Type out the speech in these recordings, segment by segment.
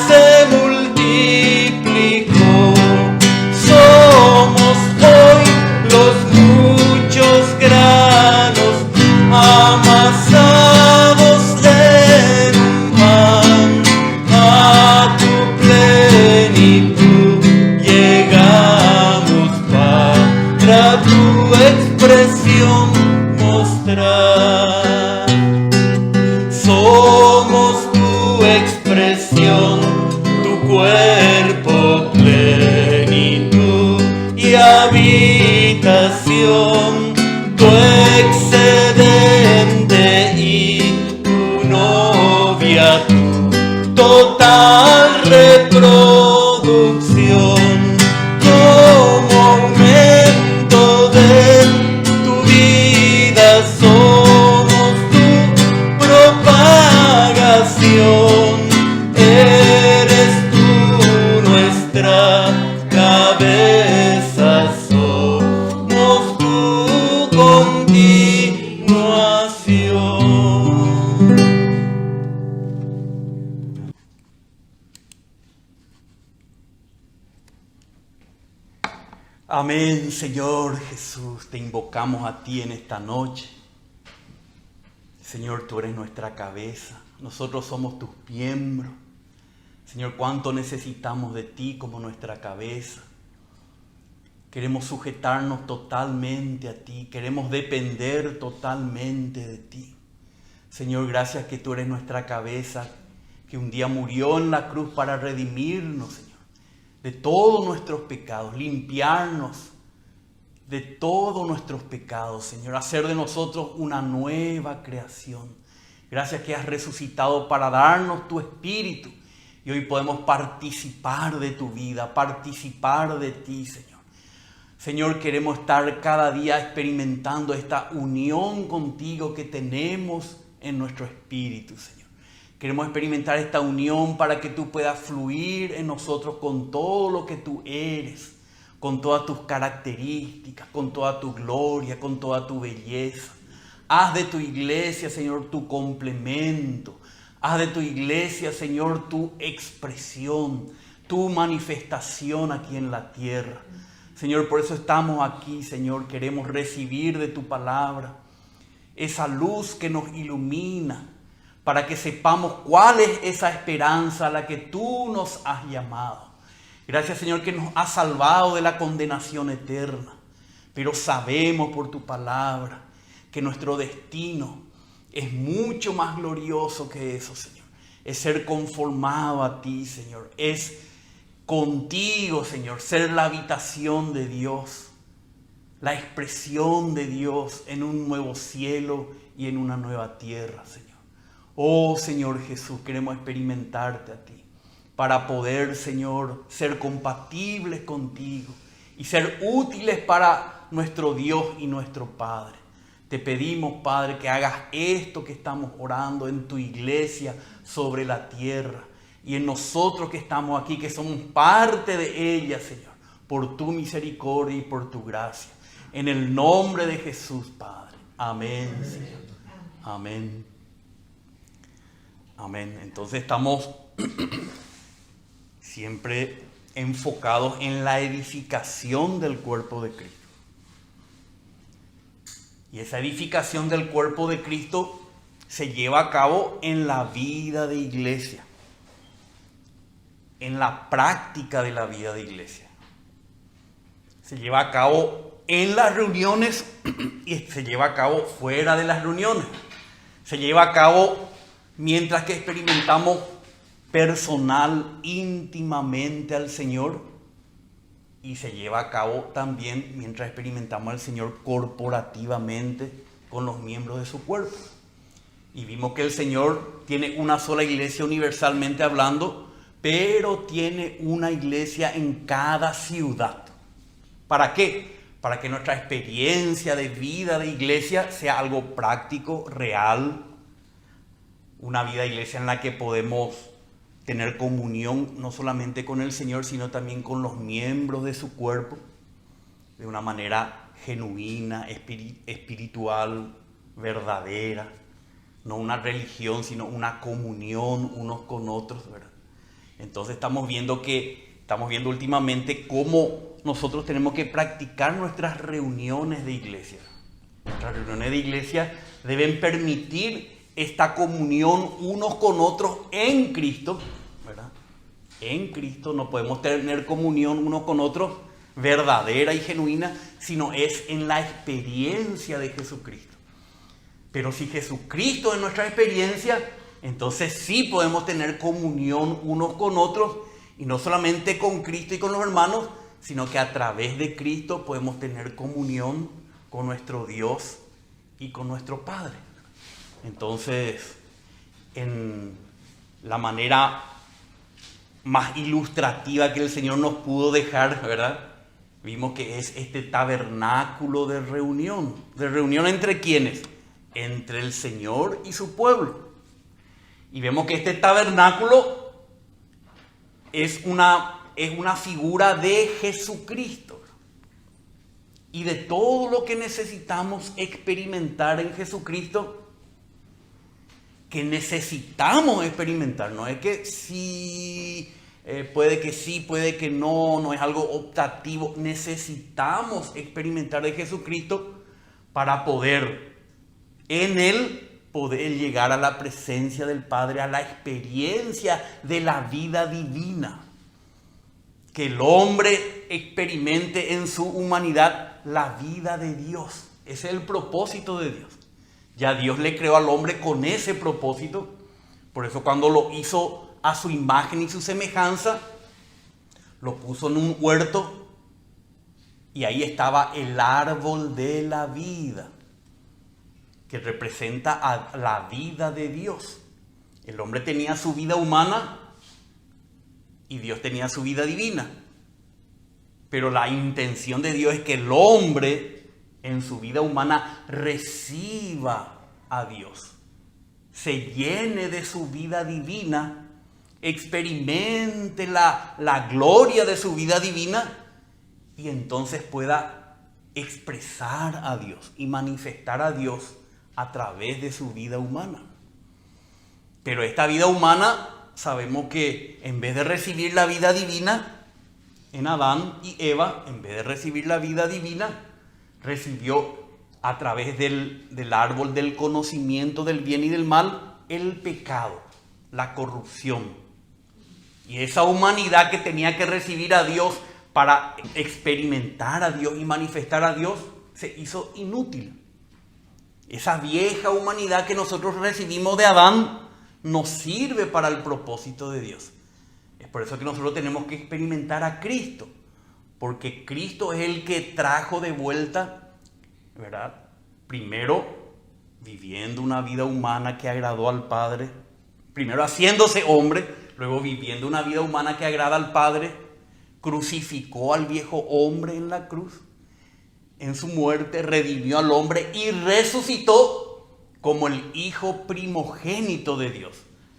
se multiplicó. Somos hoy los muchos granos amasados en un pan. A tu plenitud llegamos para tu expresión mostrar. Somos tu expresión, tu cuerpo, plenitud y habitación, tu excedente y tu novia, tu total reproducción, como aumento de tu vida somos tu propagación. Eres tú nuestra cabeza, somos tu continuación. Amén, Señor Jesús, te invocamos a ti en esta noche. Señor, tú eres nuestra cabeza, nosotros somos tus miembros. Señor, cuánto necesitamos de ti como nuestra cabeza. Queremos sujetarnos totalmente a ti, queremos depender totalmente de ti. Señor, gracias que tú eres nuestra cabeza, que un día murió en la cruz para redimirnos, Señor, de todos nuestros pecados, limpiarnos de todos nuestros pecados, Señor, hacer de nosotros una nueva creación. Gracias que has resucitado para darnos tu espíritu y hoy podemos participar de tu vida, participar de ti, Señor. Señor, queremos estar cada día experimentando esta unión contigo que tenemos en nuestro espíritu, Señor. Queremos experimentar esta unión para que tú puedas fluir en nosotros con todo lo que tú eres, con todas tus características, con toda tu gloria, con toda tu belleza. Haz de tu iglesia, Señor, tu complemento. Haz de tu iglesia, Señor, tu expresión, tu manifestación aquí en la tierra. Señor, por eso estamos aquí, Señor. Queremos recibir de tu palabra esa luz que nos ilumina, para que sepamos cuál es esa esperanza a la que tú nos has llamado. Gracias, Señor, que nos has salvado de la condenación eterna. Pero sabemos por tu palabra que nuestro destino es mucho más glorioso que eso, Señor. Es ser conformado a ti, Señor. Es contigo, Señor, ser la habitación de Dios, la expresión de Dios en un nuevo cielo y en una nueva tierra, Señor. Oh, Señor Jesús, queremos experimentarte a ti para poder, Señor, ser compatibles contigo y ser útiles para nuestro Dios y nuestro Padre. Te pedimos, Padre, que hagas esto que estamos orando en tu iglesia sobre la tierra y en nosotros que estamos aquí, que somos parte de ella, Señor, por tu misericordia y por tu gracia. En el nombre de Jesús, Padre. Amén, Señor. Amén. Amén. Entonces estamos siempre enfocados en la edificación del cuerpo de Cristo. Y esa edificación del cuerpo de Cristo se lleva a cabo en la vida de iglesia, en la práctica de la vida de iglesia. Se lleva a cabo en las reuniones y se lleva a cabo fuera de las reuniones. Se lleva a cabo mientras que experimentamos personal, íntimamente al Señor, y se lleva a cabo también mientras experimentamos al Señor corporativamente con los miembros de su cuerpo. Y vimos que el Señor tiene una sola iglesia universalmente hablando, pero tiene una iglesia en cada ciudad. ¿Para qué? Para que nuestra experiencia de vida de iglesia sea algo práctico, real, una vida de iglesia en la que podemos tener comunión no solamente con el Señor, sino también con los miembros de su cuerpo, de una manera genuina, espiritual, verdadera. No una religión, sino una comunión unos con otros, ¿verdad? Entonces estamos viendo últimamente cómo nosotros tenemos que practicar nuestras reuniones de iglesia. Nuestras reuniones de iglesia deben permitir esta comunión unos con otros en Cristo, ¿verdad? En Cristo no podemos tener comunión unos con otros verdadera y genuina, sino es en la experiencia de Jesucristo. Pero si Jesucristo es nuestra experiencia, entonces sí podemos tener comunión unos con otros, y no solamente con Cristo y con los hermanos, sino que a través de Cristo podemos tener comunión con nuestro Dios y con nuestro Padre. Entonces, en la manera más ilustrativa que el Señor nos pudo dejar, ¿verdad? Vimos que es este tabernáculo de reunión. ¿De reunión entre quiénes? Entre el Señor y su pueblo. Y vemos que este tabernáculo es una figura de Jesucristo. Y de todo lo que necesitamos experimentar en Jesucristo, que necesitamos experimentar, no es que sí, puede que no es algo optativo. Necesitamos experimentar de Jesucristo para poder en Él poder llegar a la presencia del Padre, a la experiencia de la vida divina. Que el hombre experimente en su humanidad la vida de Dios. Ese es el propósito de Dios. Ya Dios le creó al hombre con ese propósito. Por eso cuando lo hizo a su imagen y su semejanza, lo puso en un huerto y ahí estaba el árbol de la vida, que representa a la vida de Dios. El hombre tenía su vida humana y Dios tenía su vida divina. Pero la intención de Dios es que el hombre en su vida humana reciba a Dios, se llene de su vida divina, experimente la gloria de su vida divina y entonces pueda expresar a Dios y manifestar a Dios a través de su vida humana. Pero esta vida humana sabemos que en vez de recibir la vida divina, en Adán y Eva, en vez de recibir la vida divina, recibió a través del árbol del conocimiento del bien y del mal el pecado, la corrupción. Y esa humanidad que tenía que recibir a Dios para experimentar a Dios y manifestar a Dios se hizo inútil. Esa vieja humanidad que nosotros recibimos de Adán no sirve para el propósito de Dios. Es por eso que nosotros tenemos que experimentar a Cristo, porque Cristo es el que trajo de vuelta, ¿verdad? Primero viviendo una vida humana que agradó al Padre, primero haciéndose hombre, luego viviendo una vida humana que agrada al Padre, crucificó al viejo hombre en la cruz, en su muerte redimió al hombre y resucitó como el Hijo primogénito de Dios,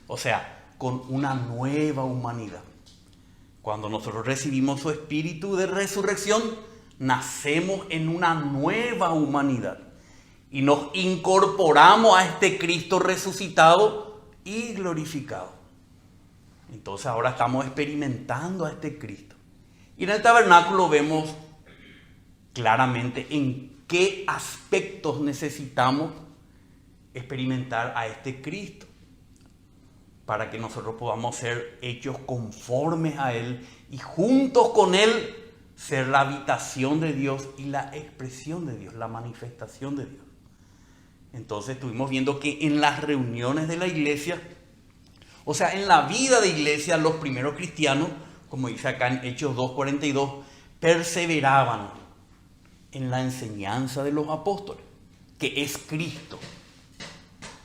o sea, con una nueva humanidad. Cuando nosotros recibimos su espíritu de resurrección, nacemos en una nueva humanidad y nos incorporamos a este Cristo resucitado y glorificado. Entonces ahora estamos experimentando a este Cristo. Y en el tabernáculo vemos claramente en qué aspectos necesitamos experimentar a este Cristo, para que nosotros podamos ser hechos conformes a Él y juntos con Él ser la habitación de Dios y la expresión de Dios, la manifestación de Dios. Entonces estuvimos viendo que en las reuniones de la iglesia, o sea, en la vida de iglesia, los primeros cristianos, como dice acá en Hechos 2:42, perseveraban en la enseñanza de los apóstoles, que es Cristo.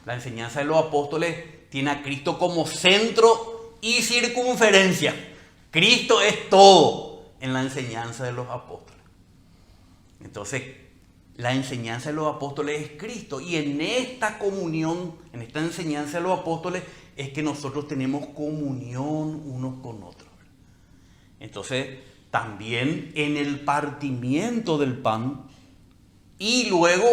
La enseñanza de los apóstoles tiene a Cristo como centro y circunferencia. Cristo es todo en la enseñanza de los apóstoles. Entonces, la enseñanza de los apóstoles es Cristo. Y en esta comunión, en esta enseñanza de los apóstoles, es que nosotros tenemos comunión unos con otros. Entonces, también en el partimiento del pan y luego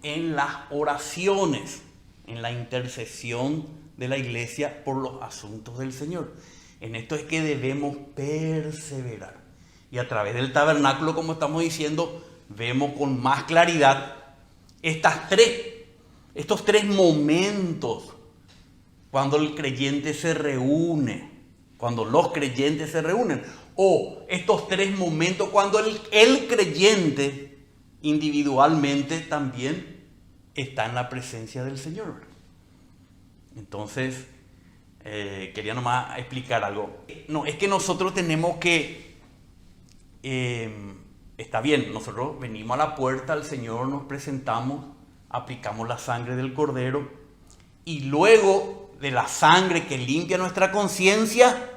en las oraciones, en la intercesión de la iglesia por los asuntos del Señor. En esto es que debemos perseverar. Y a través del tabernáculo, como estamos diciendo, vemos con más claridad estos tres momentos cuando el creyente se reúne, cuando los creyentes se reúnen, o estos tres momentos cuando el creyente individualmente también está en la presencia del Señor. Entonces, quería nomás explicar algo. No, es que nosotros tenemos que, está bien, nosotros venimos a la puerta al Señor, nos presentamos, aplicamos la sangre del Cordero, y luego de la sangre que limpia nuestra conciencia,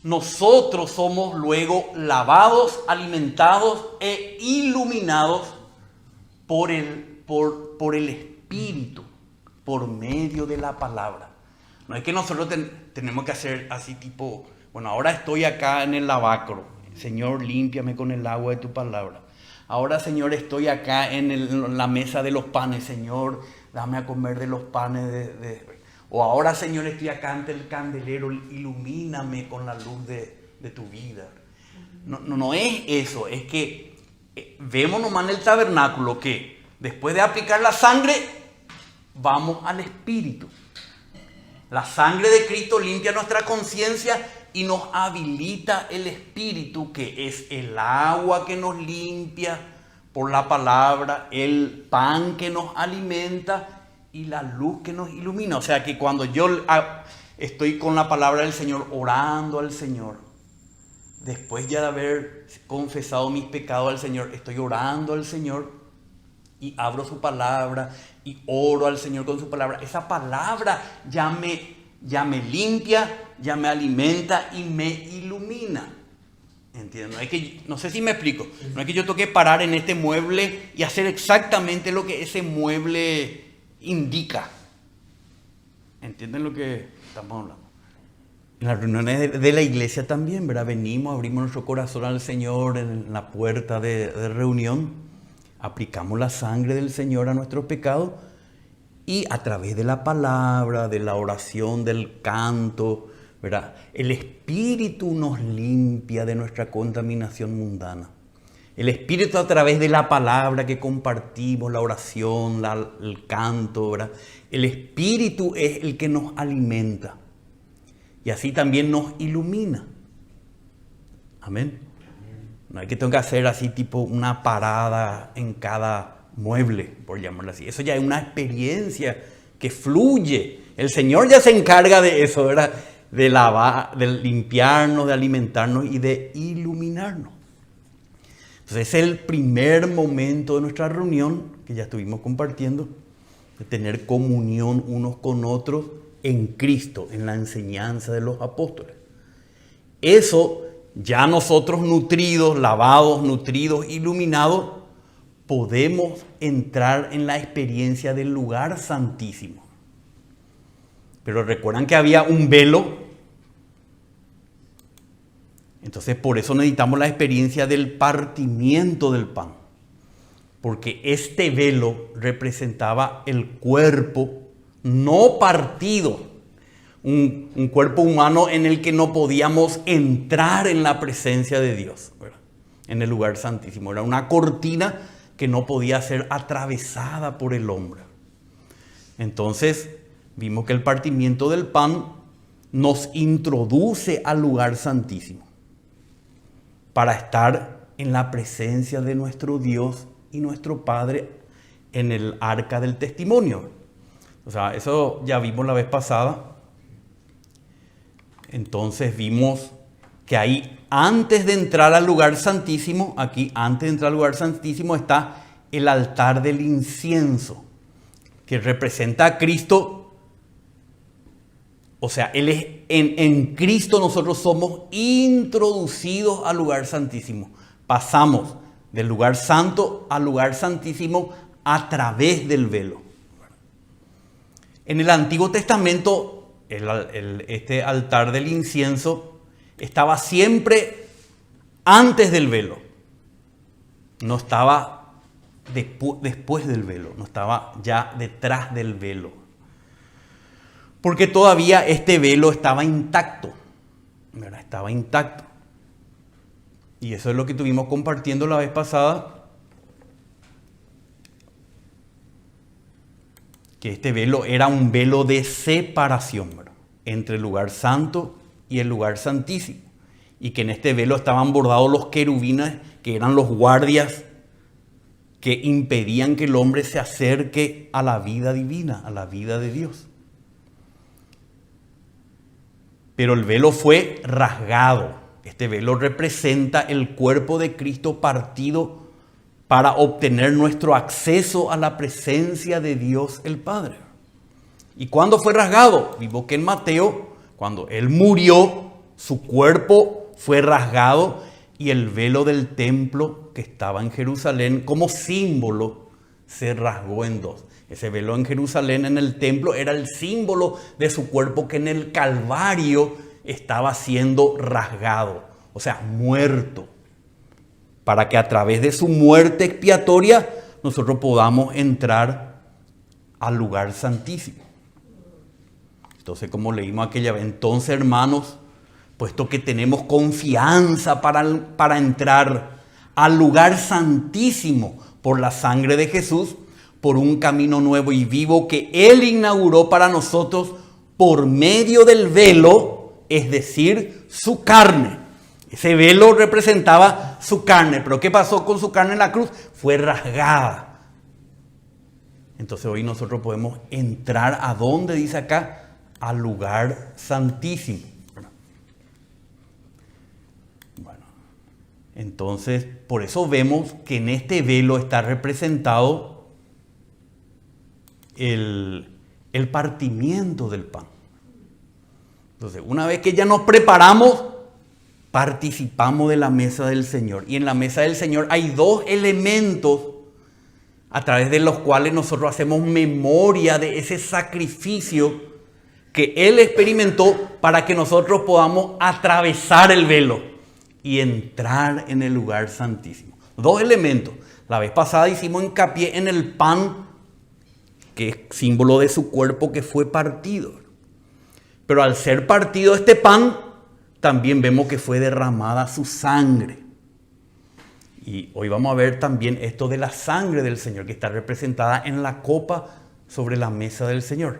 nosotros somos luego lavados, alimentados e iluminados por el Espíritu, por medio de la palabra. No es que nosotros tenemos que hacer así tipo, bueno, ahora estoy acá en el lavacro, Señor, límpiame con el agua de tu palabra. Ahora, Señor, estoy acá en la mesa de los panes, Señor, dame a comer de los panes o ahora, Señor, estoy acá ante el candelero, ilumíname con la luz de tu vida. No es eso, es que vemos nomás en el tabernáculo que después de aplicar la sangre, vamos al Espíritu. La sangre de Cristo limpia nuestra conciencia y nos habilita el Espíritu, que es el agua que nos limpia por la palabra, el pan que nos alimenta y la luz que nos ilumina. O sea que cuando yo estoy con la palabra del Señor, orando al Señor, después ya de haber confesado mis pecados al Señor, estoy orando al Señor y abro su palabra y oro al Señor con su palabra. Esa palabra ya me limpia, ya me alimenta y me ilumina. ¿Entiendes? No sé si me explico. No es que yo tengo que parar en este mueble y hacer exactamente lo que ese mueble indica. ¿Entienden lo que estamos hablando? En las reuniones de la iglesia también, ¿verdad? Venimos, abrimos nuestro corazón al Señor en la puerta de reunión, aplicamos la sangre del Señor a nuestros pecados y a través de la palabra, de la oración, del canto, ¿verdad? El Espíritu nos limpia de nuestra contaminación mundana. El Espíritu, a través de la palabra que compartimos, la oración, el canto, ¿verdad? El Espíritu es el que nos alimenta y así también nos ilumina. Amén. No hay que tengo que hacer así tipo una parada en cada mueble, por llamarlo así. Eso ya es una experiencia que fluye. El Señor ya se encarga de eso, ¿verdad? De lavar, de limpiarnos, de alimentarnos y de iluminarnos. Entonces es el primer momento de nuestra reunión que ya estuvimos compartiendo, de tener comunión unos con otros en Cristo, en la enseñanza de los apóstoles. Eso ya nosotros nutridos, lavados, nutridos, iluminados, podemos entrar en la experiencia del lugar santísimo. Pero recuerdan que había un velo. Entonces por eso necesitamos la experiencia del partimiento del pan. Porque este velo representaba el cuerpo no partido. Un cuerpo humano en el que no podíamos entrar en la presencia de Dios, ¿verdad? En el lugar santísimo. Era una cortina que no podía ser atravesada por el hombre. Entonces vimos que el partimiento del pan nos introduce al lugar santísimo para estar en la presencia de nuestro Dios y nuestro Padre en el arca del testimonio. O sea, eso ya vimos la vez pasada. Entonces vimos que ahí, antes de entrar al lugar santísimo, aquí antes de entrar al lugar santísimo está el altar del incienso, que representa a Cristo. O sea, Él es, en Cristo nosotros somos introducidos al lugar santísimo. Pasamos del lugar santo al lugar santísimo a través del velo. En el Antiguo Testamento, este altar del incienso estaba siempre antes del velo. No estaba después del velo, no estaba ya detrás del velo. Porque todavía este velo estaba intacto. estaba intacto. Y eso es lo que estuvimos compartiendo la vez pasada, que este velo era un velo de separación, ¿verdad?, entre el lugar santo y el lugar santísimo. Y que en este velo estaban bordados los querubines, que eran los guardias que impedían que el hombre se acerque a la vida divina, a la vida de Dios. Pero el velo fue rasgado. Este velo representa el cuerpo de Cristo partido para obtener nuestro acceso a la presencia de Dios el Padre. ¿Y cuándo fue rasgado? Vimos que en Mateo, cuando Él murió, su cuerpo fue rasgado y el velo del templo que estaba en Jerusalén como símbolo se rasgó en dos. Ese velo en Jerusalén, en el templo, era el símbolo de su cuerpo que en el Calvario estaba siendo rasgado, o sea, muerto, para que a través de su muerte expiatoria nosotros podamos entrar al lugar santísimo. Entonces, como leímos aquella vez, entonces, hermanos, puesto que tenemos confianza para entrar al lugar santísimo por la sangre de Jesús, por un camino nuevo y vivo que Él inauguró para nosotros por medio del velo, es decir, su carne. Ese velo representaba su carne, pero ¿qué pasó con su carne en la cruz? Fue rasgada. Entonces hoy nosotros podemos entrar a donde dice acá, al lugar santísimo. Bueno, entonces por eso vemos que en este velo está representado el partimiento del pan. Entonces, una vez que ya nos preparamos, participamos de la mesa del Señor. Y en la mesa del Señor hay dos elementos a través de los cuales nosotros hacemos memoria de ese sacrificio que Él experimentó para que nosotros podamos atravesar el velo y entrar en el lugar santísimo. Dos elementos. La vez pasada hicimos hincapié en el pan, que es símbolo de su cuerpo que fue partido. Pero al ser partido este pan, también vemos que fue derramada su sangre. Y hoy vamos a ver también esto de la sangre del Señor, que está representada en la copa sobre la mesa del Señor.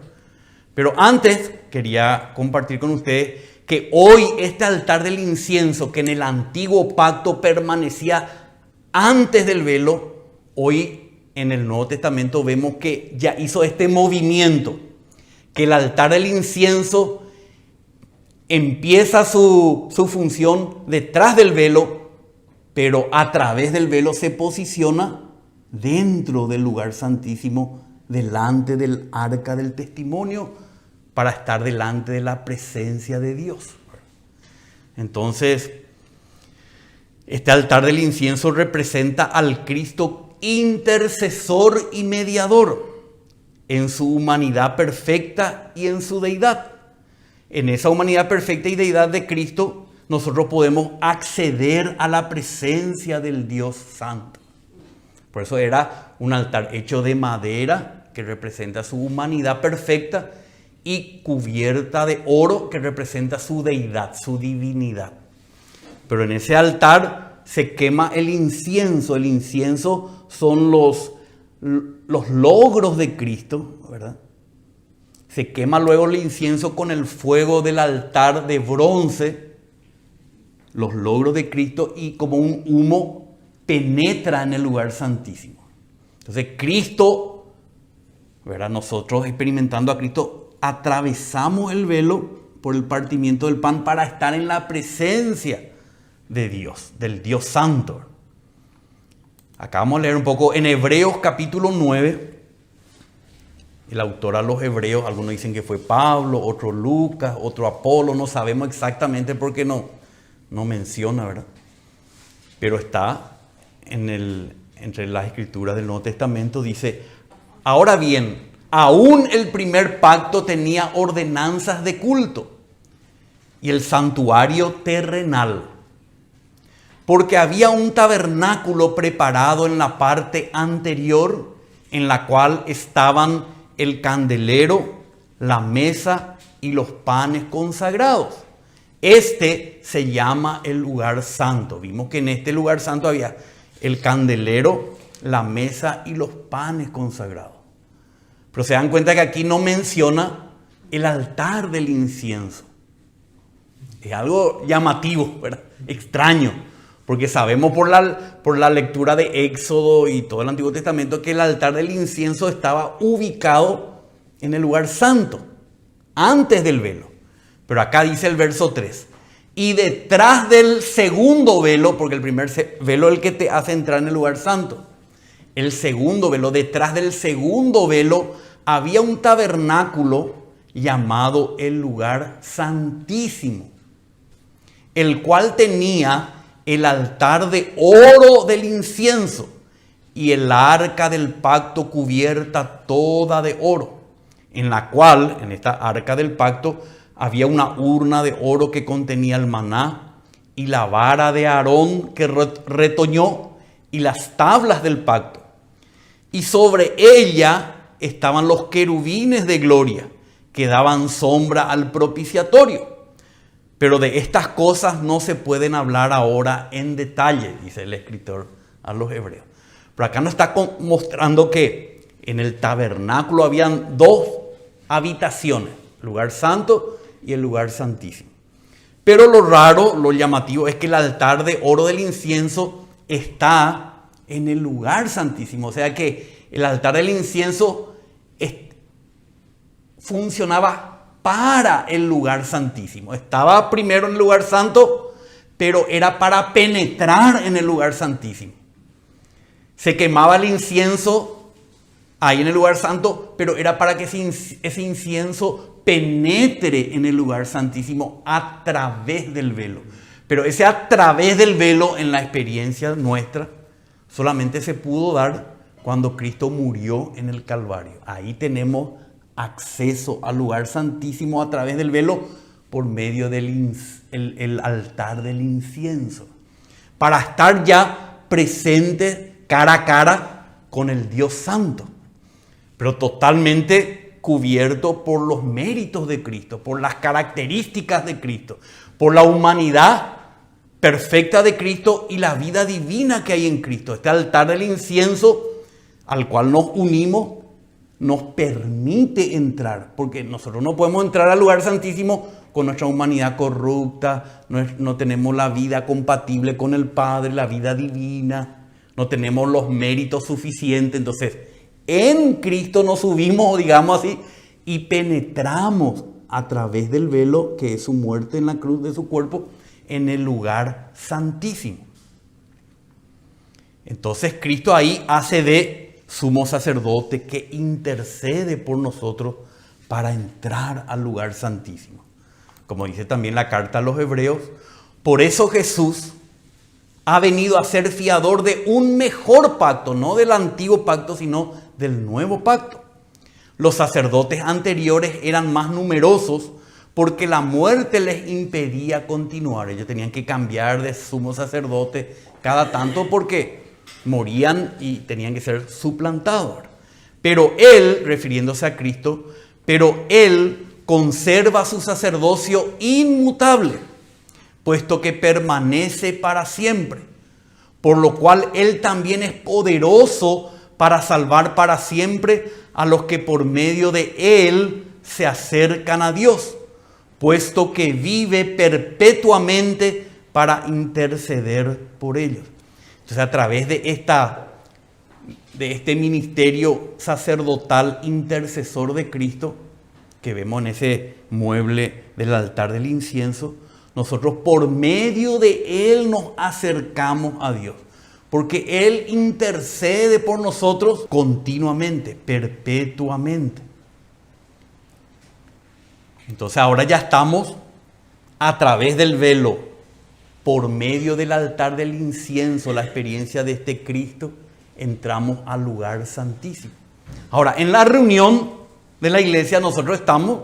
Pero antes quería compartir con ustedes que hoy este altar del incienso, que en el antiguo pacto permanecía antes del velo, hoy en el Nuevo Testamento vemos que ya hizo este movimiento, que el altar del incienso empieza su función detrás del velo, pero a través del velo se posiciona dentro del lugar santísimo, delante del arca del testimonio, para estar delante de la presencia de Dios. Entonces, este altar del incienso representa al Cristo intercesor y mediador en su humanidad perfecta y en su deidad. En esa humanidad perfecta y deidad de Cristo, nosotros podemos acceder a la presencia del Dios Santo. Por eso era un altar hecho de madera que representa su humanidad perfecta y cubierta de oro que representa su deidad, su divinidad. Pero en ese altar se quema el incienso. El incienso son los logros de Cristo, ¿verdad? Se quema luego el incienso con el fuego del altar de bronce, los logros de Cristo, y como un humo penetra en el lugar santísimo. Entonces Cristo, ¿verdad?, nosotros experimentando a Cristo, atravesamos el velo por el partimiento del pan para estar en la presencia de Dios, del Dios Santo. Acá vamos a leer un poco en Hebreos capítulo 9. El autor a los hebreos, algunos dicen que fue Pablo, otro Lucas, otro Apolo, no sabemos exactamente porque no menciona, ¿verdad? Pero está entre las escrituras del Nuevo Testamento, dice: ahora bien, aún el primer pacto tenía ordenanzas de culto y el santuario terrenal, porque había un tabernáculo preparado en la parte anterior, en la cual estaban el candelero, la mesa y los panes consagrados. Este se llama el lugar santo. Vimos que en este lugar santo había el candelero, la mesa y los panes consagrados. Pero se dan cuenta que aquí no menciona el altar del incienso. Es algo llamativo, ¿verdad? Extraño, porque sabemos por la lectura de Éxodo y todo el Antiguo Testamento que el altar del incienso estaba ubicado en el lugar santo, antes del velo. Pero acá dice el verso 3, y detrás del segundo velo, porque el primer velo es el que te hace entrar en el lugar santo. El segundo velo, detrás del segundo velo, había un tabernáculo llamado el lugar santísimo, el cual tenía el altar de oro del incienso y el arca del pacto cubierta toda de oro, en la cual, en esta arca del pacto, había una urna de oro que contenía el maná y la vara de Aarón que retoñó y las tablas del pacto. Y sobre ella estaban los querubines de gloria que daban sombra al propiciatorio. Pero de estas cosas no se pueden hablar ahora en detalle, dice el escritor a los hebreos. Pero acá nos está mostrando que en el tabernáculo habían dos habitaciones, el lugar santo y el lugar santísimo. Pero lo raro, lo llamativo es que el altar de oro del incienso está en el lugar santísimo. O sea que el altar del incienso funcionaba para el lugar santísimo. Estaba primero en el lugar santo, pero era para penetrar en el lugar santísimo. Se quemaba el incienso ahí en el lugar santo, pero era para que ese incienso penetre en el lugar santísimo a través del velo. Pero ese a través del velo, en la experiencia nuestra, solamente se pudo dar cuando Cristo murió en el Calvario. Ahí tenemos acceso al lugar santísimo a través del velo por medio del el altar del incienso, para estar ya presentes cara a cara con el Dios Santo, pero totalmente cubierto por los méritos de Cristo, por las características de Cristo, por la humanidad perfecta de Cristo y la vida divina que hay en Cristo. Este altar del incienso al cual nos unimos nos permite entrar, porque nosotros no podemos entrar al lugar santísimo con nuestra humanidad corrupta, no tenemos la vida compatible con el Padre, la vida divina, no tenemos los méritos suficientes. Entonces, en Cristo nos subimos, digamos así, y penetramos a través del velo, que es su muerte en la cruz de su cuerpo, en el lugar santísimo. Entonces, Cristo ahí hace de sumo sacerdote que intercede por nosotros para entrar al lugar santísimo. Como dice también la carta a los hebreos, por eso Jesús ha venido a ser fiador de un mejor pacto, no del antiguo pacto, sino del nuevo pacto. Los sacerdotes anteriores eran más numerosos porque la muerte les impedía continuar. Ellos tenían que cambiar de sumo sacerdote cada tanto porque morían y tenían que ser suplantados. Pero Él, refiriéndose a Cristo, pero Él conserva su sacerdocio inmutable, puesto que permanece para siempre, por lo cual Él también es poderoso para salvar para siempre a los que por medio de Él se acercan a Dios, puesto que vive perpetuamente para interceder por ellos. Entonces, a través de este ministerio sacerdotal intercesor de Cristo, que vemos en ese mueble del altar del incienso, nosotros por medio de Él nos acercamos a Dios, porque Él intercede por nosotros continuamente, perpetuamente. Entonces ahora ya estamos a través del velo, por medio del altar del incienso, la experiencia de este Cristo, entramos al lugar santísimo. Ahora, en la reunión de la iglesia, nosotros estamos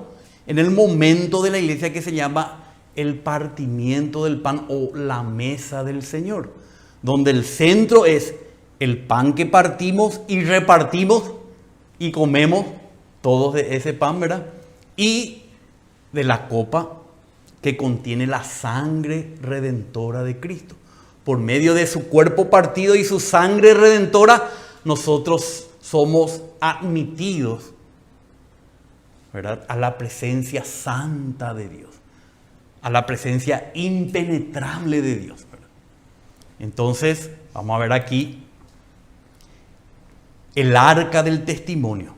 en el momento de la iglesia que se llama el partimiento del pan o la mesa del Señor, donde el centro es el pan que partimos y repartimos y comemos todos de ese pan, ¿verdad? Y de la copa que contiene la sangre redentora de Cristo. Por medio de su cuerpo partido y su sangre redentora, nosotros somos admitidos, ¿verdad?, a la presencia santa de Dios, a la presencia impenetrable de Dios, ¿verdad? Entonces, vamos a ver aquí el arca del testimonio.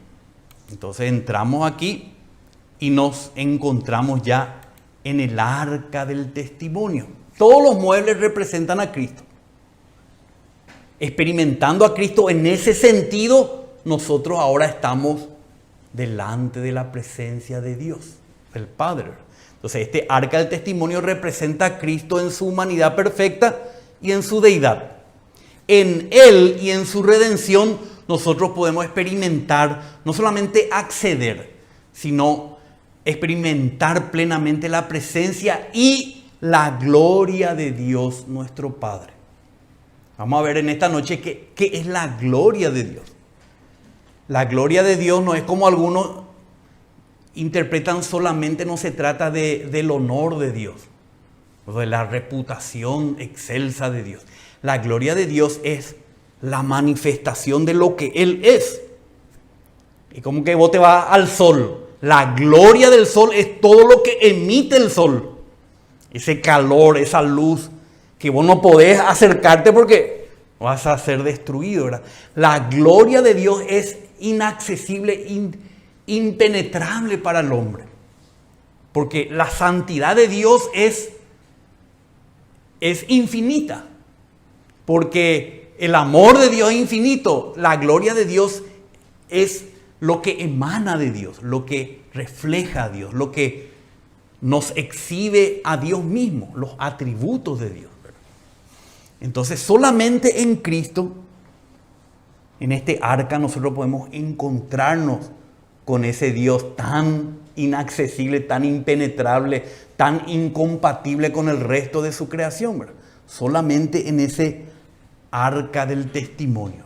Entonces entramos aquí y nos encontramos ya en el arca del testimonio. Todos los muebles representan a Cristo. Experimentando a Cristo en ese sentido, nosotros ahora estamos delante de la presencia de Dios, del Padre. Entonces este arca del testimonio representa a Cristo en su humanidad perfecta y en su deidad. En Él y en su redención nosotros podemos experimentar, no solamente acceder, sino experimentar plenamente la presencia y la gloria de Dios nuestro Padre. Vamos a ver en esta noche qué es la gloria de Dios. La gloria de Dios no es como algunos interpretan solamente, no se trata del honor de Dios, o de la reputación excelsa de Dios. La gloria de Dios es la manifestación de lo que Él es. Y como que vos te vas al sol. La gloria del sol es todo lo que emite el sol. Ese calor, esa luz, que vos no podés acercarte porque vas a ser destruido, ¿verdad? La gloria de Dios es inaccesible, impenetrable para el hombre. Porque la santidad de Dios es infinita. Porque el amor de Dios es infinito. La gloria de Dios es lo que emana de Dios, lo que refleja a Dios, lo que nos exhibe a Dios mismo, los atributos de Dios. Entonces, solamente en Cristo, en este arca, nosotros podemos encontrarnos con ese Dios tan inaccesible, tan impenetrable, tan incompatible con el resto de su creación, ¿verdad? Solamente en ese arca del testimonio.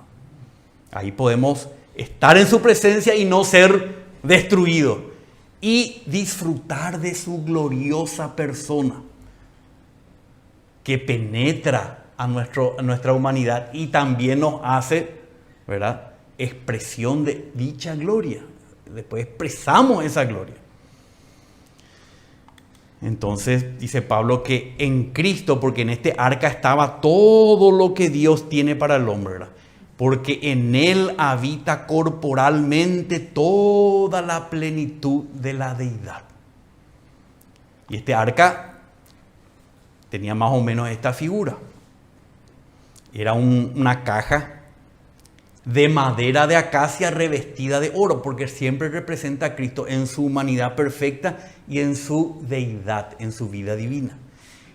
Ahí podemos estar en su presencia y no ser destruidos. Y disfrutar de su gloriosa persona que penetra a nuestra humanidad y también nos hace, ¿verdad?, expresión de dicha gloria. Después expresamos esa gloria. Entonces dice Pablo que en Cristo, porque en este arca estaba todo lo que Dios tiene para el hombre, ¿verdad? Porque en Él habita corporalmente toda la plenitud de la deidad. Y este arca tenía más o menos esta figura. Era una caja de madera de acacia revestida de oro, porque siempre representa a Cristo en su humanidad perfecta y en su deidad, en su vida divina.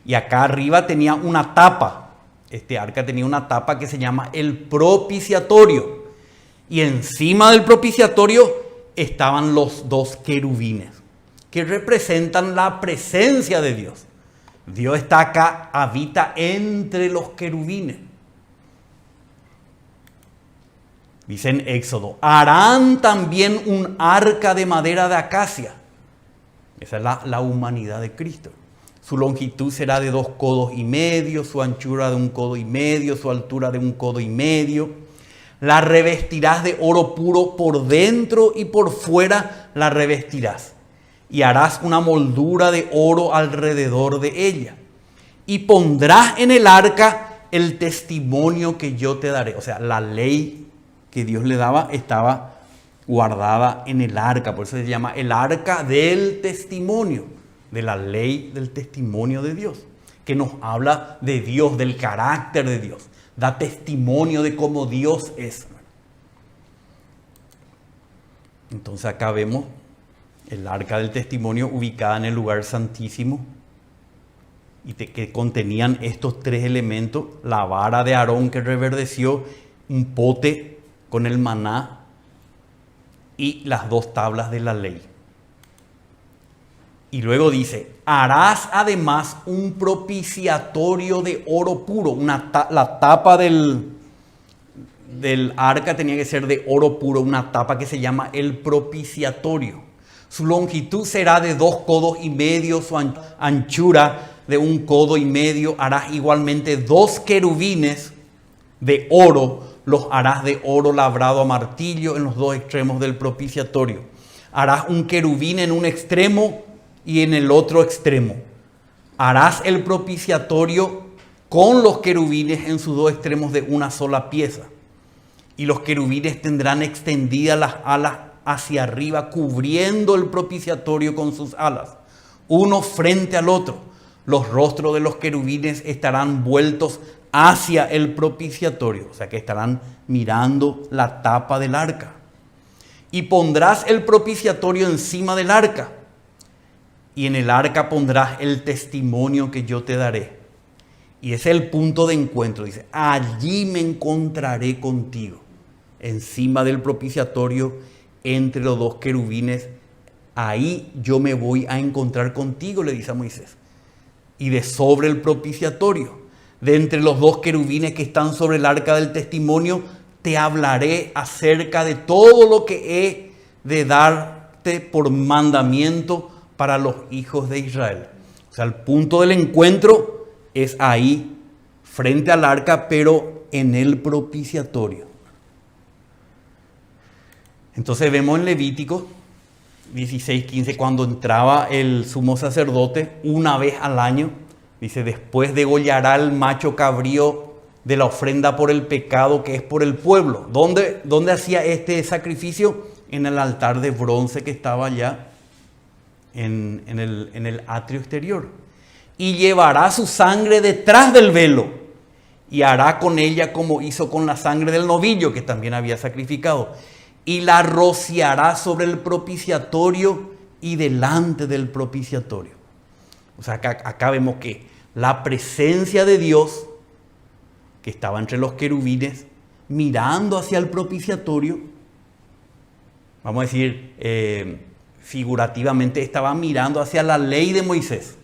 Y acá arriba tenía una tapa. Este arca tenía una tapa que se llama el propiciatorio. Y encima del propiciatorio estaban los dos querubines, que representan la presencia de Dios. Dios está acá, habita entre los querubines. Dice en Éxodo, harán también un arca de madera de acacia. Esa es la humanidad de Cristo. Su longitud será de 2,5 codos, su anchura de 1,5 codos, su altura de 1,5 codos. La revestirás de oro puro por dentro y por fuera la revestirás. Y harás una moldura de oro alrededor de ella. Y pondrás en el arca el testimonio que yo te daré. O sea, la ley que Dios le daba estaba guardada en el arca. Por eso se llama el arca del testimonio, de la ley del testimonio de Dios, que nos habla de Dios, del carácter de Dios, da testimonio de cómo Dios es. Entonces acá vemos el arca del testimonio ubicada en el lugar santísimo y que contenían estos tres elementos: la vara de Aarón que reverdeció, un pote con el maná y las 2 tablas de la ley. Y luego dice, harás además un propiciatorio de oro puro. La tapa del arca tenía que ser de oro puro, una tapa que se llama el propiciatorio. Su longitud será de 2 codos y medio, su anchura de 1 codo y medio. Harás igualmente 2 querubines de oro, los harás de oro labrado a martillo en los 2 extremos del propiciatorio. Harás un querubín en un extremo y en el otro extremo. Harás el propiciatorio con los querubines en sus 2 extremos de una sola pieza. Y los querubines tendrán extendidas las alas hacia arriba, cubriendo el propiciatorio con sus alas, uno frente al otro. Los rostros de los querubines estarán vueltos hacia el propiciatorio, o sea que estarán mirando la tapa del arca. Y pondrás el propiciatorio encima del arca, y en el arca pondrás el testimonio que yo te daré. Y ese es el punto de encuentro. Dice, allí me encontraré contigo, encima del propiciatorio, entre los 2 querubines. Ahí yo me voy a encontrar contigo, le dice a Moisés. Y de sobre el propiciatorio, de entre los 2 querubines que están sobre el arca del testimonio, te hablaré acerca de todo lo que he de darte por mandamiento para los hijos de Israel. O sea, el punto del encuentro es ahí, frente al arca, pero en el propiciatorio. Entonces vemos en Levítico 16:15, cuando entraba el sumo sacerdote una vez al año, dice, después degollará el macho cabrío de la ofrenda por el pecado que es por el pueblo. ¿Dónde hacía este sacrificio? En el altar de bronce que estaba allá en el atrio exterior. Y llevará su sangre detrás del velo y hará con ella como hizo con la sangre del novillo que también había sacrificado. Y la rociará sobre el propiciatorio y delante del propiciatorio. O sea, acá vemos que la presencia de Dios, que estaba entre los querubines, mirando hacia el propiciatorio, vamos a decir, figurativamente, estaba mirando hacia la ley de Moisés.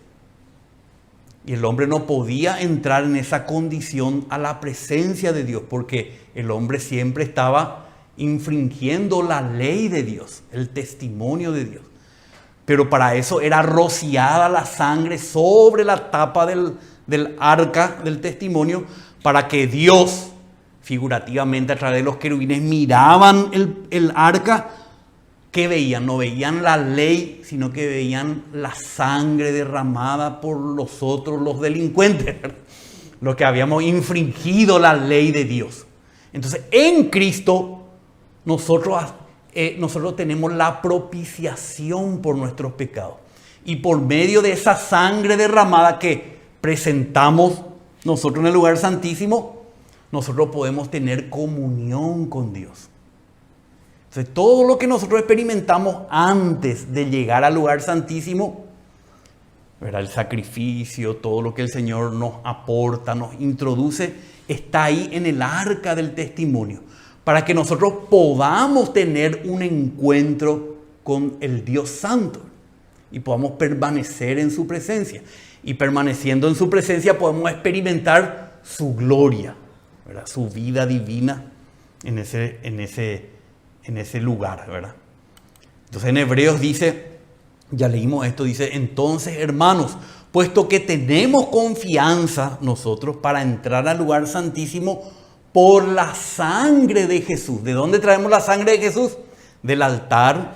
Y el hombre no podía entrar en esa condición a la presencia de Dios, porque el hombre siempre estaba infringiendo la ley de Dios, el testimonio de Dios. Pero para eso era rociada la sangre sobre la tapa del arca del testimonio, para que Dios, figurativamente a través de los querubines, miraban el arca. ¿Qué veían? No veían la ley, sino que veían la sangre derramada por nosotros, los delincuentes, ¿verdad? Los que habíamos infringido la ley de Dios. Entonces, en Cristo, nosotros tenemos la propiciación por nuestros pecados. Y por medio de esa sangre derramada que presentamos nosotros en el lugar santísimo, nosotros podemos tener comunión con Dios. Entonces, todo lo que nosotros experimentamos antes de llegar al lugar santísimo, ¿verdad? El sacrificio, todo lo que el Señor nos aporta, nos introduce, está ahí en el arca del testimonio, para que nosotros podamos tener un encuentro con el Dios Santo y podamos permanecer en su presencia. Y permaneciendo en su presencia podemos experimentar su gloria, ¿verdad? Su vida divina en ese lugar, ¿verdad? Entonces en Hebreos dice, ya leímos esto, dice, entonces hermanos, puesto que tenemos confianza nosotros para entrar al lugar santísimo por la sangre de Jesús. ¿De dónde traemos la sangre de Jesús? Del altar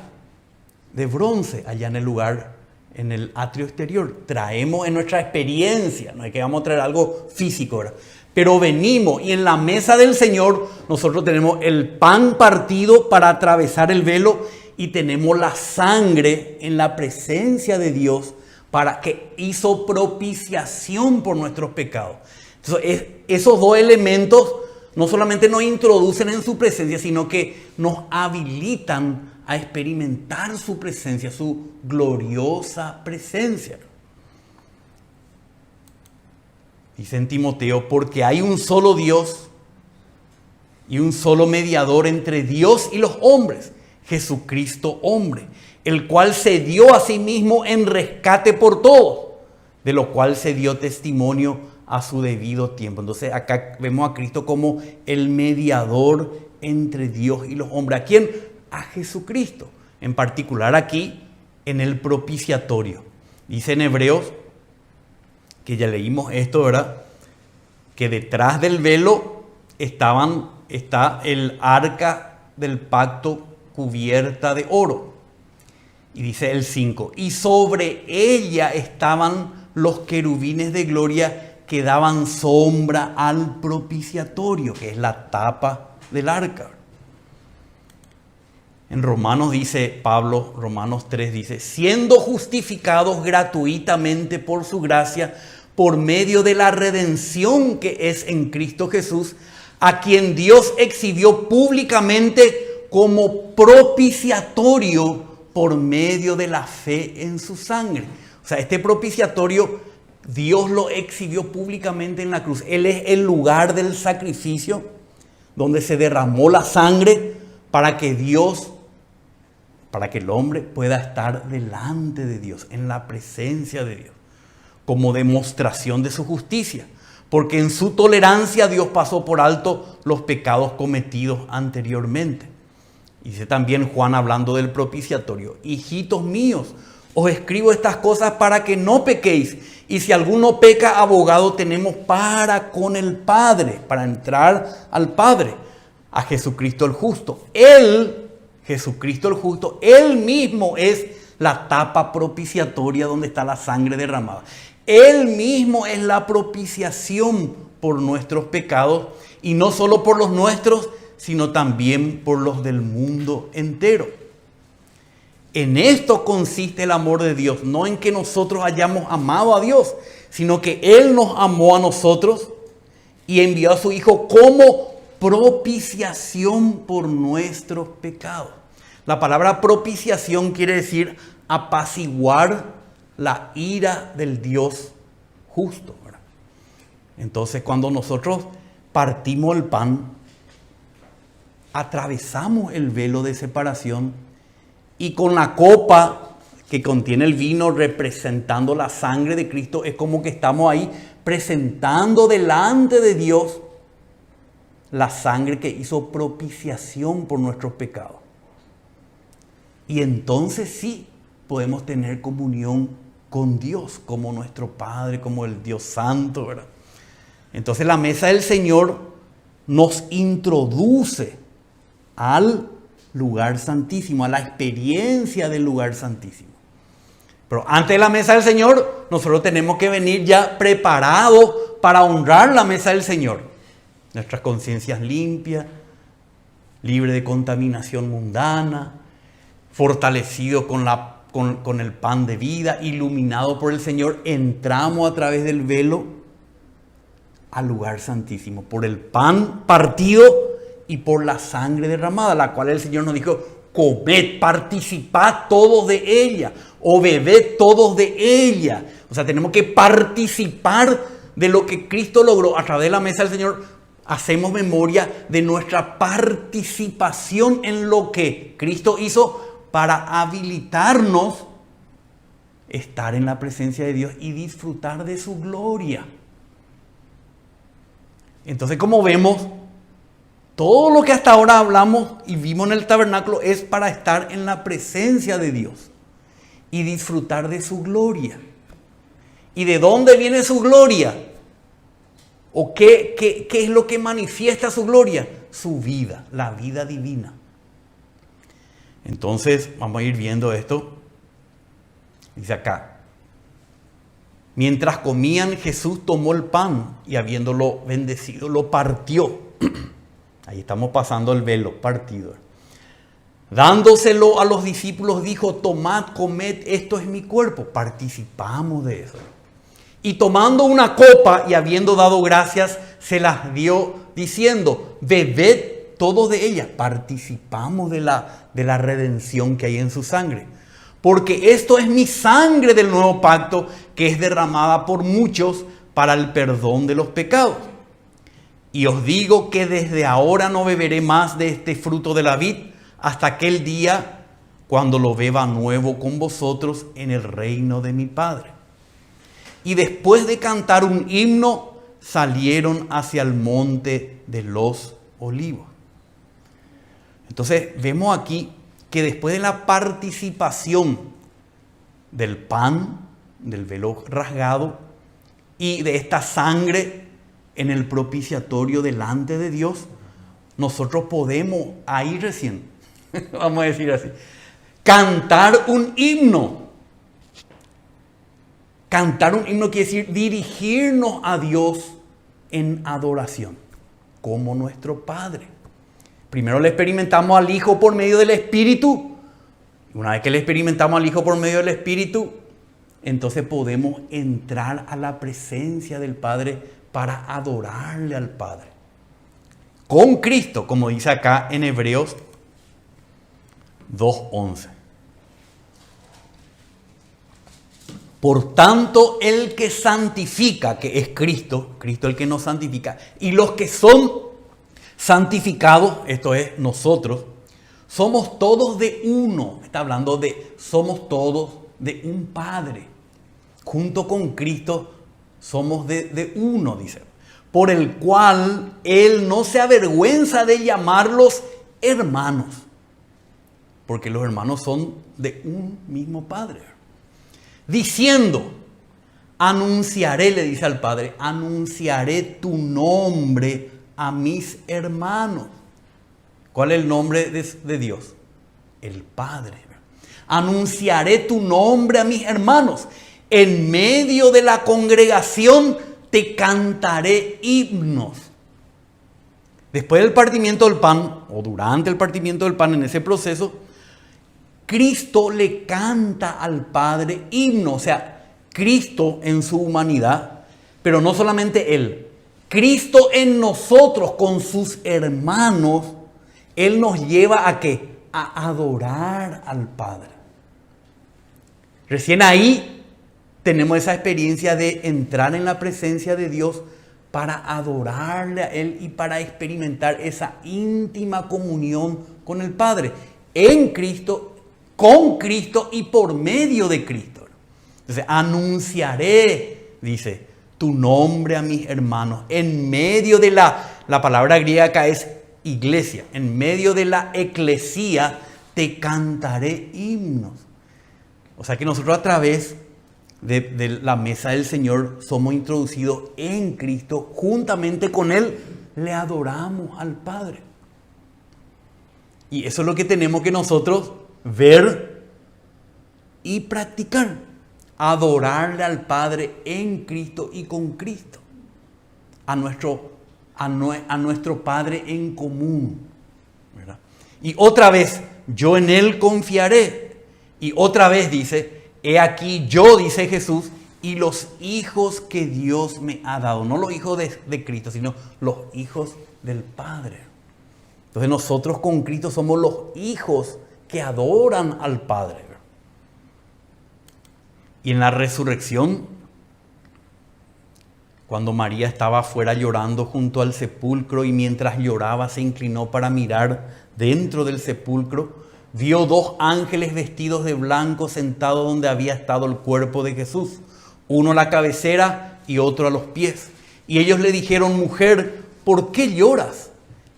de bronce, allá en el lugar, en el atrio exterior. Traemos en nuestra experiencia, no es que vamos a traer algo físico, ¿verdad? Pero venimos y en la mesa del Señor nosotros tenemos el pan partido para atravesar el velo y tenemos la sangre en la presencia de Dios para que hizo propiciación por nuestros pecados. Entonces, esos 2 elementos no solamente nos introducen en su presencia, sino que nos habilitan a experimentar su presencia, su gloriosa presencia. Dice en Timoteo, porque hay un solo Dios y un solo mediador entre Dios y los hombres, Jesucristo hombre, el cual se dio a sí mismo en rescate por todos, de lo cual se dio testimonio a su debido tiempo. Entonces acá vemos a Cristo como el mediador entre Dios y los hombres. ¿A quién? A Jesucristo. En particular aquí en el propiciatorio. Dice en Hebreos, que ya leímos esto, ¿verdad? Que detrás del velo está el arca del pacto cubierta de oro. Y dice el 5, y sobre ella estaban los querubines de gloria que daban sombra al propiciatorio, que es la tapa del arca. En Romanos dice Pablo, Romanos 3 dice, siendo justificados gratuitamente por su gracia, por medio de la redención que es en Cristo Jesús, a quien Dios exhibió públicamente como propiciatorio por medio de la fe en su sangre. O sea, este propiciatorio Dios lo exhibió públicamente en la cruz. Él es el lugar del sacrificio donde se derramó la sangre para que el hombre pueda estar delante de Dios, en la presencia de Dios, como demostración de su justicia. Porque en su tolerancia Dios pasó por alto los pecados cometidos anteriormente. Dice también Juan hablando del propiciatorio, hijitos míos, os escribo estas cosas para que no pequéis. Y si alguno peca, abogado tenemos para con el Padre, para entrar al Padre, a Jesucristo el justo. Él, Jesucristo el justo, Él mismo es la tapa propiciatoria donde está la sangre derramada. Él mismo es la propiciación por nuestros pecados, y no solo por los nuestros, sino también por los del mundo entero. En esto consiste el amor de Dios, no en que nosotros hayamos amado a Dios, sino que Él nos amó a nosotros y envió a su Hijo como propiciación por nuestros pecados. La palabra propiciación quiere decir apaciguar la ira del Dios justo, ¿verdad? Entonces, cuando nosotros partimos el pan, atravesamos el velo de separación, y con la copa que contiene el vino representando la sangre de Cristo, es como que estamos ahí presentando delante de Dios la sangre que hizo propiciación por nuestros pecados. Y entonces sí podemos tener comunión con Dios como nuestro Padre, como el Dios Santo, ¿verdad? Entonces la mesa del Señor nos introduce al lugar santísimo, a la experiencia del lugar santísimo. Pero antes de la mesa del Señor, nosotros tenemos que venir ya preparados para honrar la mesa del Señor. Nuestras conciencias limpias, libres de contaminación mundana, fortalecidos con el pan de vida, iluminados por el Señor, entramos a través del velo al lugar santísimo, por el pan partido y por la sangre derramada, la cual el Señor nos dijo, comed, participad todos de ella, o bebed todos de ella. O sea, tenemos que participar de lo que Cristo logró a través de la mesa del Señor. Hacemos memoria de nuestra participación en lo que Cristo hizo para habilitarnos estar en la presencia de Dios y disfrutar de su gloria. Entonces, como vemos, todo lo que hasta ahora hablamos y vimos en el tabernáculo es para estar en la presencia de Dios y disfrutar de su gloria. ¿Y de dónde viene su gloria? ¿O qué es lo que manifiesta su gloria? Su vida, la vida divina. Entonces, vamos a ir viendo esto. Dice acá, mientras comían, Jesús tomó el pan y habiéndolo bendecido, lo partió. Ahí estamos pasando el velo, partido. Dándoselo a los discípulos, dijo, tomad, comed, esto es mi cuerpo. Participamos de eso. Y tomando una copa y habiendo dado gracias, se las dio diciendo, bebed todos de ella. Participamos de la redención que hay en su sangre. Porque esto es mi sangre del nuevo pacto, que es derramada por muchos para el perdón de los pecados. Y os digo que desde ahora no beberé más de este fruto de la vid hasta aquel día cuando lo beba nuevo con vosotros en el reino de mi Padre. Y después de cantar un himno, salieron hacia el monte de los olivos. Entonces vemos aquí que después de la participación del pan, del velo rasgado y de esta sangre en el propiciatorio delante de Dios, nosotros podemos, ahí recién, vamos a decir así, cantar un himno. Cantar un himno quiere decir dirigirnos a Dios en adoración, como nuestro Padre. Primero le experimentamos al Hijo por medio del Espíritu. Una vez que le experimentamos al Hijo por medio del Espíritu, entonces podemos entrar a la presencia del Padre para adorarle al Padre. Con Cristo, como dice acá en Hebreos 2:11. Por tanto, el que santifica, que es Cristo, Cristo el que nos santifica, y los que son santificados, esto es nosotros, somos todos de uno. Está hablando de somos todos de un Padre. Junto con Cristo somos de uno, dice. Por el cual Él no se avergüenza de llamarlos hermanos. Porque los hermanos son de un mismo Padre. Diciendo, anunciaré, le dice al Padre, anunciaré tu nombre a mis hermanos. ¿Cuál es el nombre de Dios? El Padre. Anunciaré tu nombre a mis hermanos. En medio de la congregación te cantaré himnos. Después del partimiento del pan, o durante el partimiento del pan, en ese proceso, Cristo le canta al Padre himnos. O sea, Cristo en su humanidad, pero no solamente Él. Cristo en nosotros, con sus hermanos, Él nos lleva ¿a qué? A adorar al Padre. Recién ahí tenemos esa experiencia de entrar en la presencia de Dios para adorarle a Él y para experimentar esa íntima comunión con el Padre. En Cristo, con Cristo y por medio de Cristo. Entonces, anunciaré, dice, tu nombre a mis hermanos. En medio de la palabra griega acá es iglesia. En medio de la eclesía te cantaré himnos. O sea que nosotros a través de la mesa del Señor somos introducidos en Cristo. Juntamente con Él le adoramos al Padre. Y eso es lo que tenemos que nosotros ver y practicar. Adorarle al Padre en Cristo y con Cristo. A nuestro Padre en común. ¿Verdad? Y otra vez, yo en Él confiaré. Y otra vez dice, he aquí yo, dice Jesús, y los hijos que Dios me ha dado. No los hijos de Cristo, sino los hijos del Padre. Entonces nosotros con Cristo somos los hijos que adoran al Padre. Y en la resurrección, cuando María estaba afuera llorando junto al sepulcro y mientras lloraba se inclinó para mirar dentro del sepulcro, vio dos ángeles vestidos de blanco sentados donde había estado el cuerpo de Jesús, uno a la cabecera y otro a los pies. Y ellos le dijeron, mujer, ¿por qué lloras?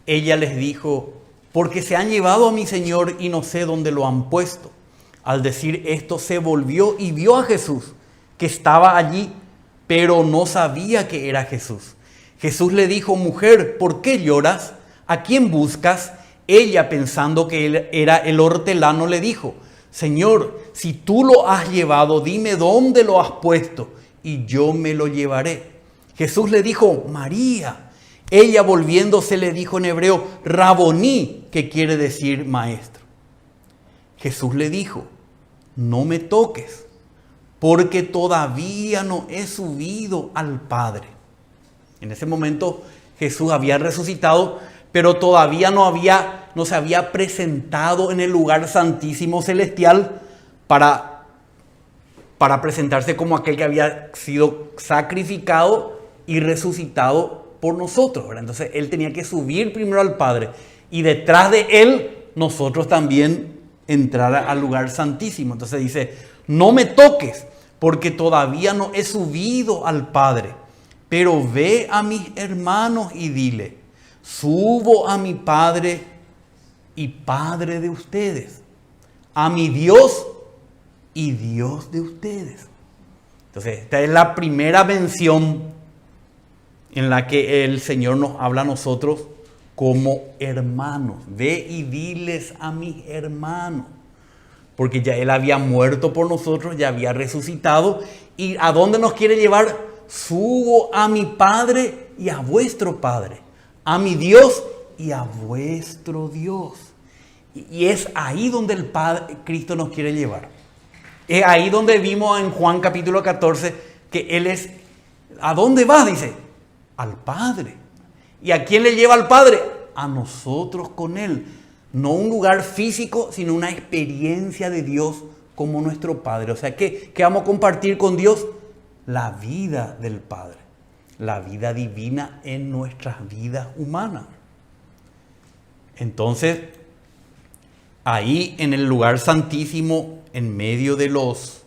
Ella les dijo, porque se han llevado a mi Señor y no sé dónde lo han puesto. Al decir esto se volvió y vio a Jesús, que estaba allí, pero no sabía que era Jesús. Jesús le dijo, mujer, ¿por qué lloras? ¿A quién buscas? Ella, pensando que él era el hortelano, le dijo, Señor, si tú lo has llevado, dime dónde lo has puesto y yo me lo llevaré. Jesús le dijo, María. Ella, volviéndose, le dijo en hebreo, Raboní, que quiere decir maestro. Jesús le dijo, no me toques, porque todavía no he subido al Padre. En ese momento Jesús había resucitado, pero todavía no se había presentado en el lugar santísimo celestial para presentarse como aquel que había sido sacrificado y resucitado por nosotros, ¿verdad? Entonces Él tenía que subir primero al Padre y detrás de Él nosotros también entrar al lugar santísimo. Entonces dice, no me toques porque todavía no he subido al Padre, pero ve a mis hermanos y dile, subo a mi Padre y Padre de ustedes, a mi Dios y Dios de ustedes. Entonces, esta es la primera mención en la que el Señor nos habla a nosotros como hermanos. Ve y diles a mis hermanos. Porque ya Él había muerto por nosotros, ya había resucitado. ¿Y a dónde nos quiere llevar? Subo a mi Padre y a vuestro Padre, a mi Dios y a vuestro Dios. Y es ahí donde el Padre, Cristo nos quiere llevar. Es ahí donde vimos en Juan capítulo 14 que Él es, ¿a dónde va? Dice, al Padre. ¿Y a quién le lleva al Padre? A nosotros con Él. No un lugar físico, sino una experiencia de Dios como nuestro Padre. O sea, ¿qué vamos a compartir con Dios? La vida del Padre. La vida divina en nuestras vidas humanas. Entonces, ahí en el lugar santísimo, en medio de los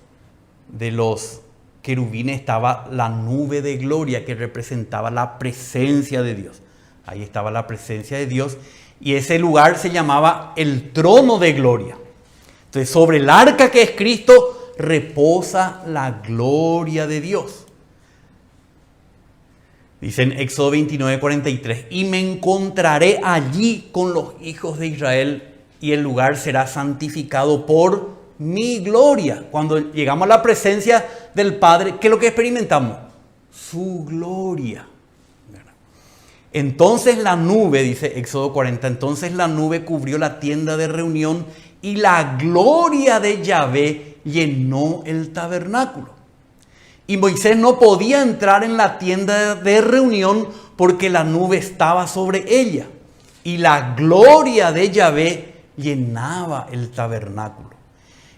querubines, estaba la nube de gloria que representaba la presencia de Dios. Ahí estaba la presencia de Dios y ese lugar se llamaba el trono de gloria. Entonces, sobre el arca que es Cristo reposa la gloria de Dios. Dice en Éxodo 29:43, y me encontraré allí con los hijos de Israel y el lugar será santificado por mi gloria. Cuando llegamos a la presencia del Padre, ¿qué es lo que experimentamos? Su gloria. Entonces la nube, dice Éxodo 40, entonces la nube cubrió la tienda de reunión y la gloria de Yahvé llenó el tabernáculo. Y Moisés no podía entrar en la tienda de reunión porque la nube estaba sobre ella. Y la gloria de Yahvé llenaba el tabernáculo.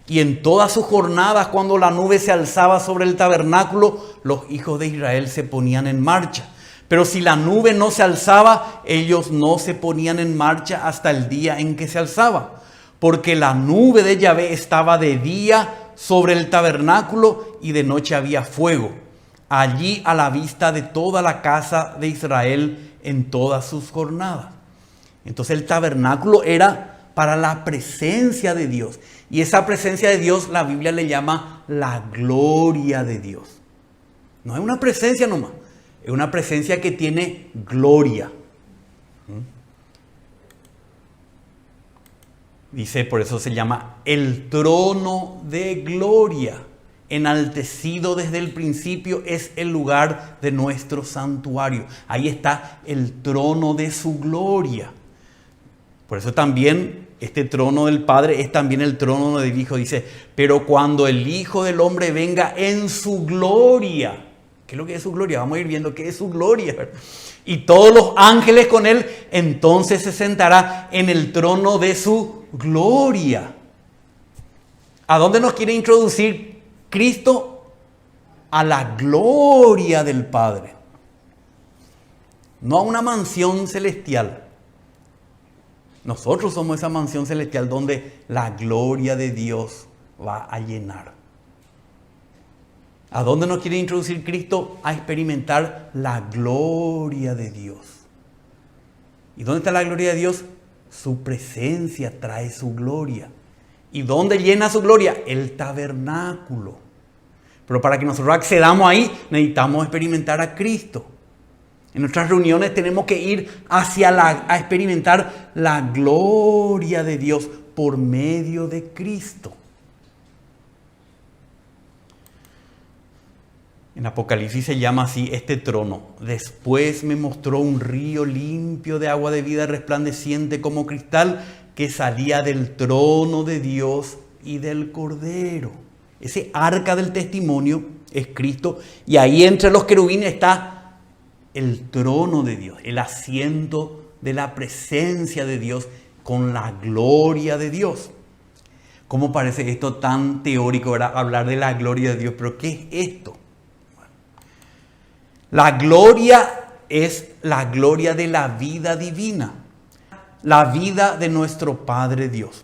Y en todas sus jornadas, cuando la nube se alzaba sobre el tabernáculo, los hijos de Israel se ponían en marcha. Pero si la nube no se alzaba, ellos no se ponían en marcha hasta el día en que se alzaba. Porque la nube de Yahvé estaba de día sobre el tabernáculo y de noche había fuego. Allí a la vista de toda la casa de Israel en todas sus jornadas. Entonces el tabernáculo era para la presencia de Dios. Y esa presencia de Dios la Biblia le llama la gloria de Dios. No es una presencia nomás. Es una presencia que tiene gloria. Dice, por eso se llama el trono de gloria. Enaltecido desde el principio es el lugar de nuestro santuario. Ahí está el trono de su gloria. Por eso también este trono del Padre es también el trono del Hijo. Dice, pero cuando el Hijo del Hombre venga en su gloria. ¿Qué es lo que es su gloria? Vamos a ir viendo qué es su gloria. Y todos los ángeles con Él, entonces se sentará en el trono de su gloria. ¿A dónde nos quiere introducir Cristo? A la gloria del Padre. No a una mansión celestial. Nosotros somos esa mansión celestial donde la gloria de Dios va a llenar. ¿A dónde nos quiere introducir Cristo? A experimentar la gloria de Dios. ¿Y dónde está la gloria de Dios? Su presencia trae su gloria. ¿Y dónde llena su gloria? El tabernáculo. Pero para que nosotros accedamos ahí, necesitamos experimentar a Cristo. En nuestras reuniones tenemos que ir a experimentar la gloria de Dios por medio de Cristo. En Apocalipsis se llama así este trono. Después me mostró un río limpio de agua de vida resplandeciente como cristal que salía del trono de Dios y del Cordero. Ese arca del testimonio es Cristo y ahí entre los querubines está el trono de Dios, el asiento de la presencia de Dios con la gloria de Dios. ¿Cómo parece esto tan teórico, ¿verdad? Hablar de la gloria de Dios, pero ¿qué es esto? La gloria es la gloria de la vida divina, la vida de nuestro Padre Dios.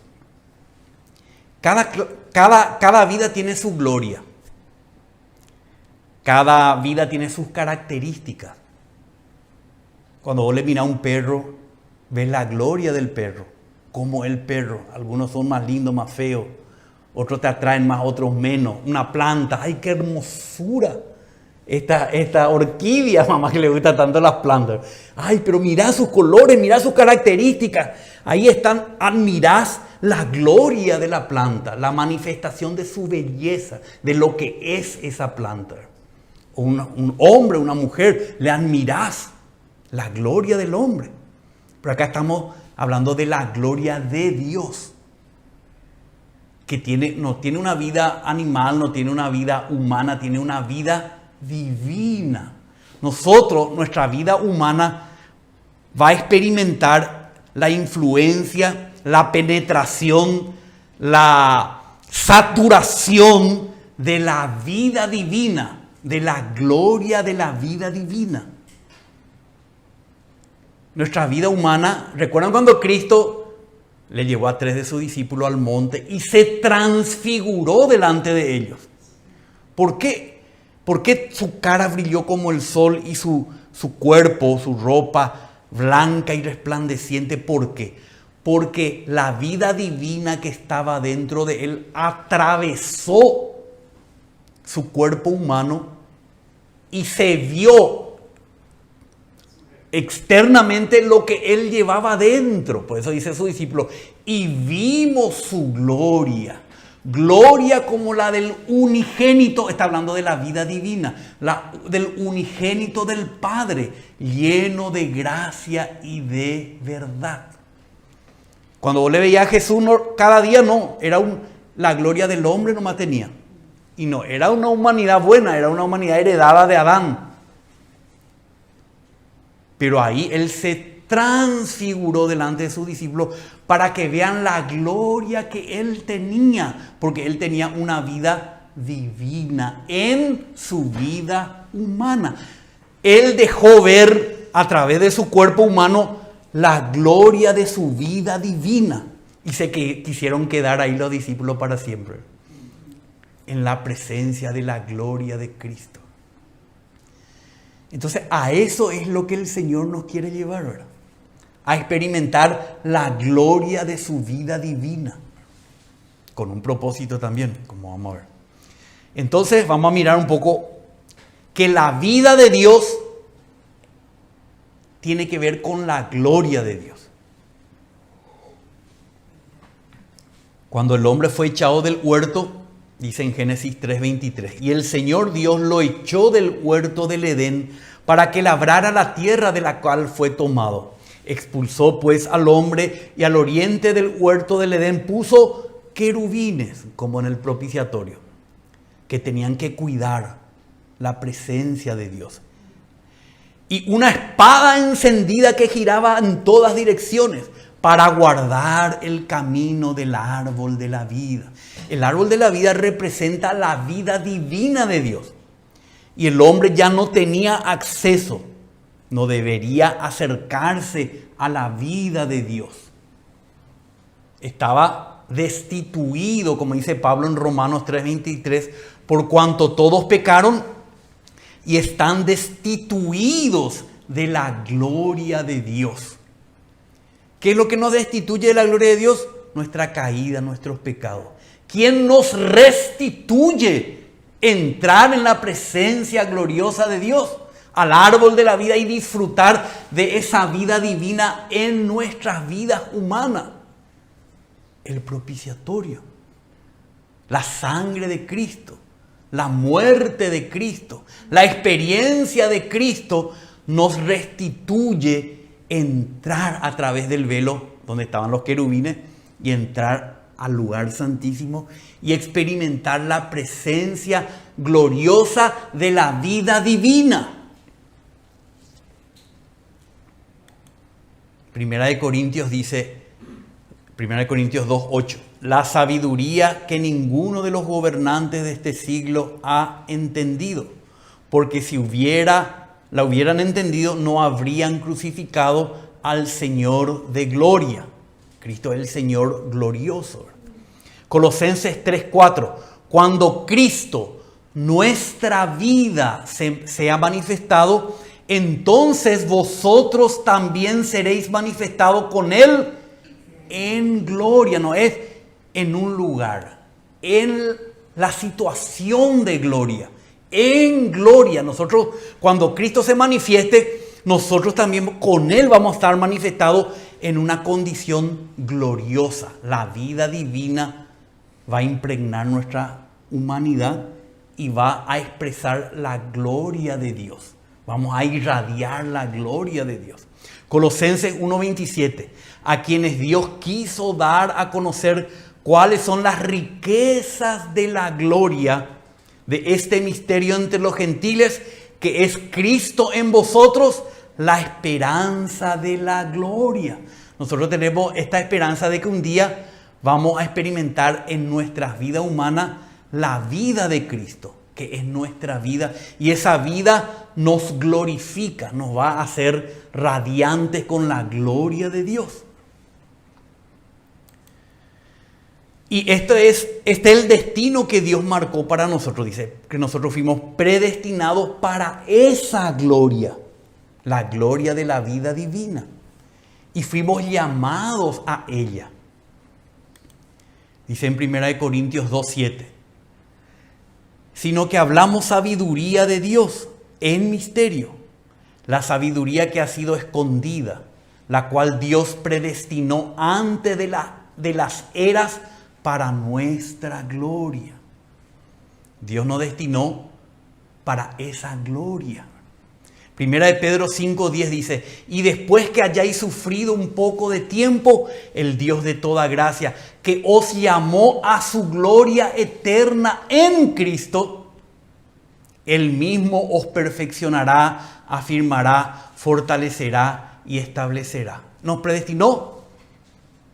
Cada vida tiene su gloria, cada vida tiene sus características. Cuando vos le mirás a un perro, ves la gloria del perro, como el perro. Algunos son más lindos, más feos, Otros te atraen más, otros menos. Una planta, ¡ay, qué hermosura! Esta orquídea, mamá, que le gusta tanto las plantas. ¡Ay, pero mirá sus colores, mirá sus características! Ahí están, admirás la gloria de la planta, la manifestación de su belleza, de lo que es esa planta. Un hombre, una mujer, le admirás la gloria del hombre. Pero acá estamos hablando de la gloria de Dios, que no tiene una vida animal, no tiene una vida humana, tiene una vida divina. Nuestra vida humana va a experimentar la influencia, la penetración, la saturación de la vida divina, de la gloria de la vida divina. Nuestra vida humana, ¿recuerdan cuando Cristo le llevó a 3 de sus discípulos al monte y se transfiguró delante de ellos? ¿Por qué? ¿Por qué su cara brilló como el sol y su cuerpo, su ropa blanca y resplandeciente? ¿Por qué? Porque la vida divina que estaba dentro de él atravesó su cuerpo humano y se vio externamente lo que él llevaba dentro. Por eso dice su discípulo, y vimos su gloria. Gloria como la del unigénito, está hablando de la vida divina, del unigénito del Padre, lleno de gracia y de verdad. Cuando vos le veías a Jesús, cada día la gloria del hombre nomás tenía. Y no, era una humanidad buena, era una humanidad heredada de Adán. Pero ahí él se transfiguró delante de sus discípulos para que vean la gloria que él tenía, porque él tenía una vida divina en su vida humana. Él dejó ver a través de su cuerpo humano la gloria de su vida divina y quisieron quedar ahí los discípulos para siempre, en la presencia de la gloria de Cristo. Entonces a eso es lo que el Señor nos quiere llevar, ¿verdad? A experimentar la gloria de su vida divina, con un propósito también, como vamos a ver. Entonces vamos a mirar un poco que la vida de Dios tiene que ver con la gloria de Dios. Cuando el hombre fue echado del huerto, dice en Génesis 3:23, y el Señor Dios lo echó del huerto del Edén para que labrara la tierra de la cual fue tomado. Expulsó pues al hombre y al oriente del huerto del Edén puso querubines, como en el propiciatorio, que tenían que cuidar la presencia de Dios. Y una espada encendida que giraba en todas direcciones para guardar el camino del árbol de la vida. El árbol de la vida representa la vida divina de Dios. Y el hombre ya no tenía acceso, no debería acercarse a la vida de Dios. Estaba destituido, como dice Pablo en Romanos 3:23, por cuanto todos pecaron y están destituidos de la gloria de Dios. ¿Qué es lo que nos destituye de la gloria de Dios? Nuestra caída, nuestros pecados. ¿Quién nos restituye entrar en la presencia gloriosa de Dios, al árbol de la vida y disfrutar de esa vida divina en nuestras vidas humanas? El propiciatorio, la sangre de Cristo, la muerte de Cristo, la experiencia de Cristo nos restituye entrar a través del velo donde estaban los querubines y entrar al lugar santísimo y experimentar la presencia gloriosa de la vida divina. Primera de Corintios 2:8, la sabiduría que ninguno de los gobernantes de este siglo ha entendido, porque si la hubieran entendido, no habrían crucificado al Señor de gloria. Cristo es el Señor glorioso. Colosenses 3:4, cuando Cristo, nuestra vida, se ha manifestado, entonces vosotros también seréis manifestados con Él en gloria. No es en un lugar, en la situación de gloria, en gloria. Nosotros, cuando Cristo se manifieste, nosotros también con Él vamos a estar manifestados en una condición gloriosa. La vida divina va a impregnar nuestra humanidad y va a expresar la gloria de Dios. Vamos a irradiar la gloria de Dios. Colosenses 1:27, a quienes Dios quiso dar a conocer cuáles son las riquezas de la gloria de este misterio entre los gentiles, que es Cristo en vosotros, la esperanza de la gloria. Nosotros tenemos esta esperanza de que un día vamos a experimentar en nuestra vida humana la vida de Cristo, que es nuestra vida, y esa vida nos glorifica, nos va a hacer radiantes con la gloria de Dios. Y este es el destino que Dios marcó para nosotros. Dice que nosotros fuimos predestinados para esa gloria, la gloria de la vida divina, y fuimos llamados a ella. Dice en 1 Corintios 2:7, sino que hablamos sabiduría de Dios en misterio, la sabiduría que ha sido escondida, la cual Dios predestinó antes de las eras para nuestra gloria. Dios nos destinó para esa gloria. Primera de Pedro 5:10 dice, y después que hayáis sufrido un poco de tiempo, el Dios de toda gracia, que os llamó a su gloria eterna en Cristo, Él mismo os perfeccionará, afirmará, fortalecerá y establecerá. Nos predestinó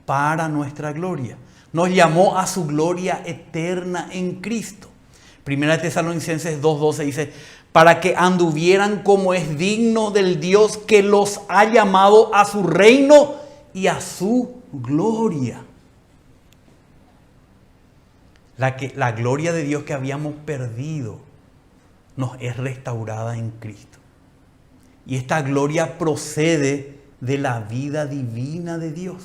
para nuestra gloria. Nos llamó a su gloria eterna en Cristo. Primera de Tesalonicenses 2:12 dice, para que anduvieran como es digno del Dios que los ha llamado a su reino y a su gloria. La gloria de Dios que habíamos perdido nos es restaurada en Cristo. Y esta gloria procede de la vida divina de Dios.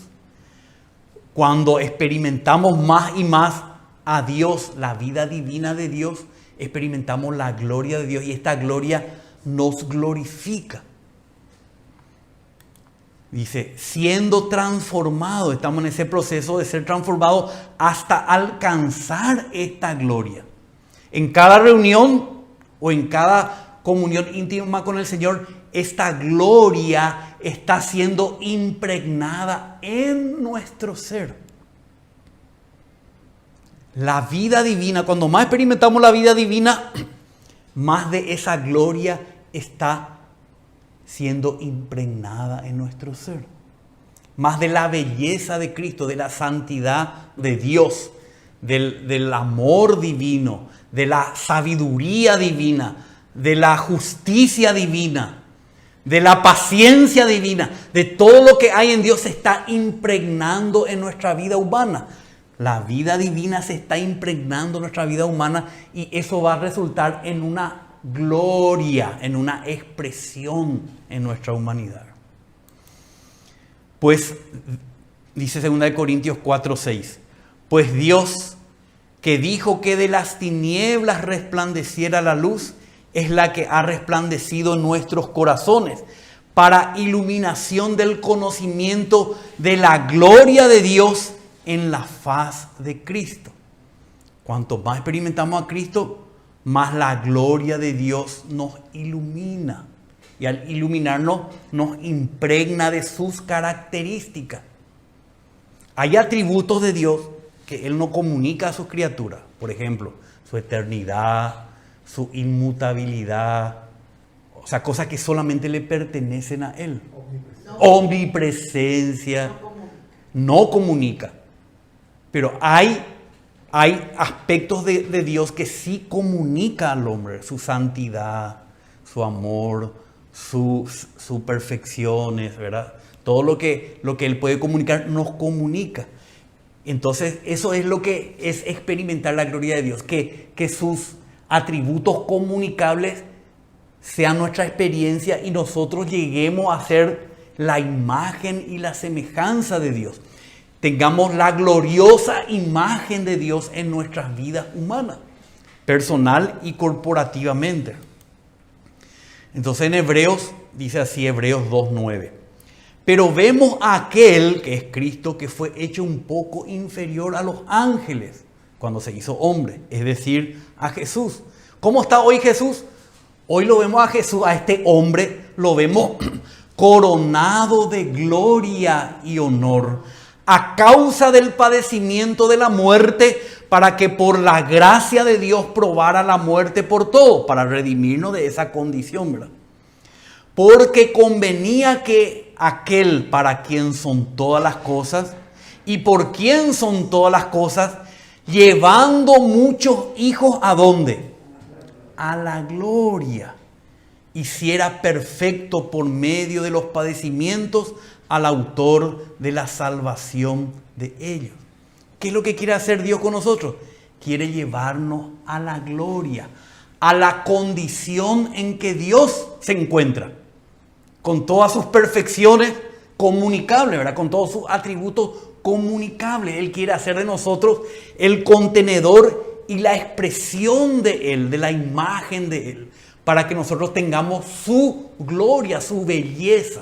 Cuando experimentamos más y más a Dios, la vida divina de Dios, experimentamos la gloria de Dios y esta gloria nos glorifica. Dice, siendo transformado, estamos en ese proceso de ser transformados hasta alcanzar esta gloria. En cada reunión o en cada comunión íntima con el Señor, esta gloria está siendo impregnada en nuestro ser. La vida divina, cuando más experimentamos la vida divina, más de esa gloria está siendo impregnada en nuestro ser. Más de la belleza de Cristo, de la santidad de Dios, del amor divino, de la sabiduría divina, de la justicia divina, de la paciencia divina, de todo lo que hay en Dios se está impregnando en nuestra vida humana. La vida divina se está impregnando en nuestra vida humana y eso va a resultar en una gloria, en una expresión en nuestra humanidad. Pues, dice 2 Corintios 4:6, pues Dios, que dijo que de las tinieblas resplandeciera la luz, es la que ha resplandecido en nuestros corazones para iluminación del conocimiento de la gloria de Dios en la faz de Cristo. Cuanto más experimentamos a Cristo, más la gloria de Dios nos ilumina. Y al iluminarnos, nos impregna de sus características. Hay atributos de Dios que Él no comunica a sus criaturas. Por ejemplo, su eternidad, su inmutabilidad. O sea, cosas que solamente le pertenecen a Él. Omnipresencia. No comunica. Pero hay aspectos de Dios que sí comunica al hombre. Su santidad, su amor, sus perfecciones, ¿verdad? Todo lo que Él puede comunicar nos comunica. Entonces, eso es lo que es experimentar la gloria de Dios. Que sus atributos comunicables sean nuestra experiencia y nosotros lleguemos a ser la imagen y la semejanza de Dios. tengamos la gloriosa imagen de Dios en nuestras vidas humanas, personal y corporativamente. Entonces en Hebreos, dice así Hebreos 2:9. Pero vemos a aquel, que es Cristo, que fue hecho un poco inferior a los ángeles cuando se hizo hombre, es decir, a Jesús. ¿Cómo está hoy Jesús? Hoy lo vemos a Jesús, a este hombre, lo vemos coronado de gloria y honor a causa del padecimiento de la muerte, para que por la gracia de Dios probara la muerte por todos, para redimirnos de esa condición, ¿verdad? Porque convenía que aquel para quien son todas las cosas y por quien son todas las cosas, llevando muchos hijos ¿a dónde? A la gloria, hiciera perfecto por medio de los padecimientos al autor de la salvación de ellos. ¿Qué es lo que quiere hacer Dios con nosotros? Quiere llevarnos a la gloria, a la condición en que Dios se encuentra, con todas sus perfecciones comunicables, ¿verdad? Con todos sus atributos comunicables. Él quiere hacer de nosotros el contenedor y la expresión de Él, de la imagen de Él, para que nosotros tengamos su gloria, su belleza.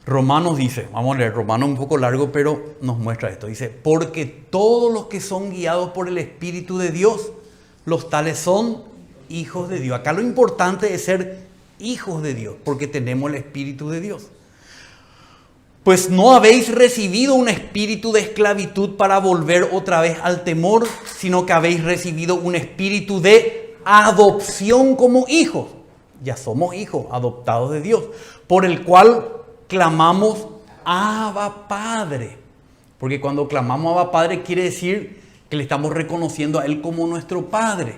Romanos dice, vamos a leer, Romanos un poco largo, pero nos muestra esto. Dice, porque todos los que son guiados por el Espíritu de Dios, los tales son hijos de Dios. Acá lo importante es ser hijos de Dios, porque tenemos el Espíritu de Dios. Pues no habéis recibido un espíritu de esclavitud para volver otra vez al temor, sino que habéis recibido un espíritu de adopción como hijos. Ya somos hijos adoptados de Dios, por el cual clamamos Abba Padre. Porque cuando clamamos Abba Padre quiere decir que le estamos reconociendo a Él como nuestro Padre,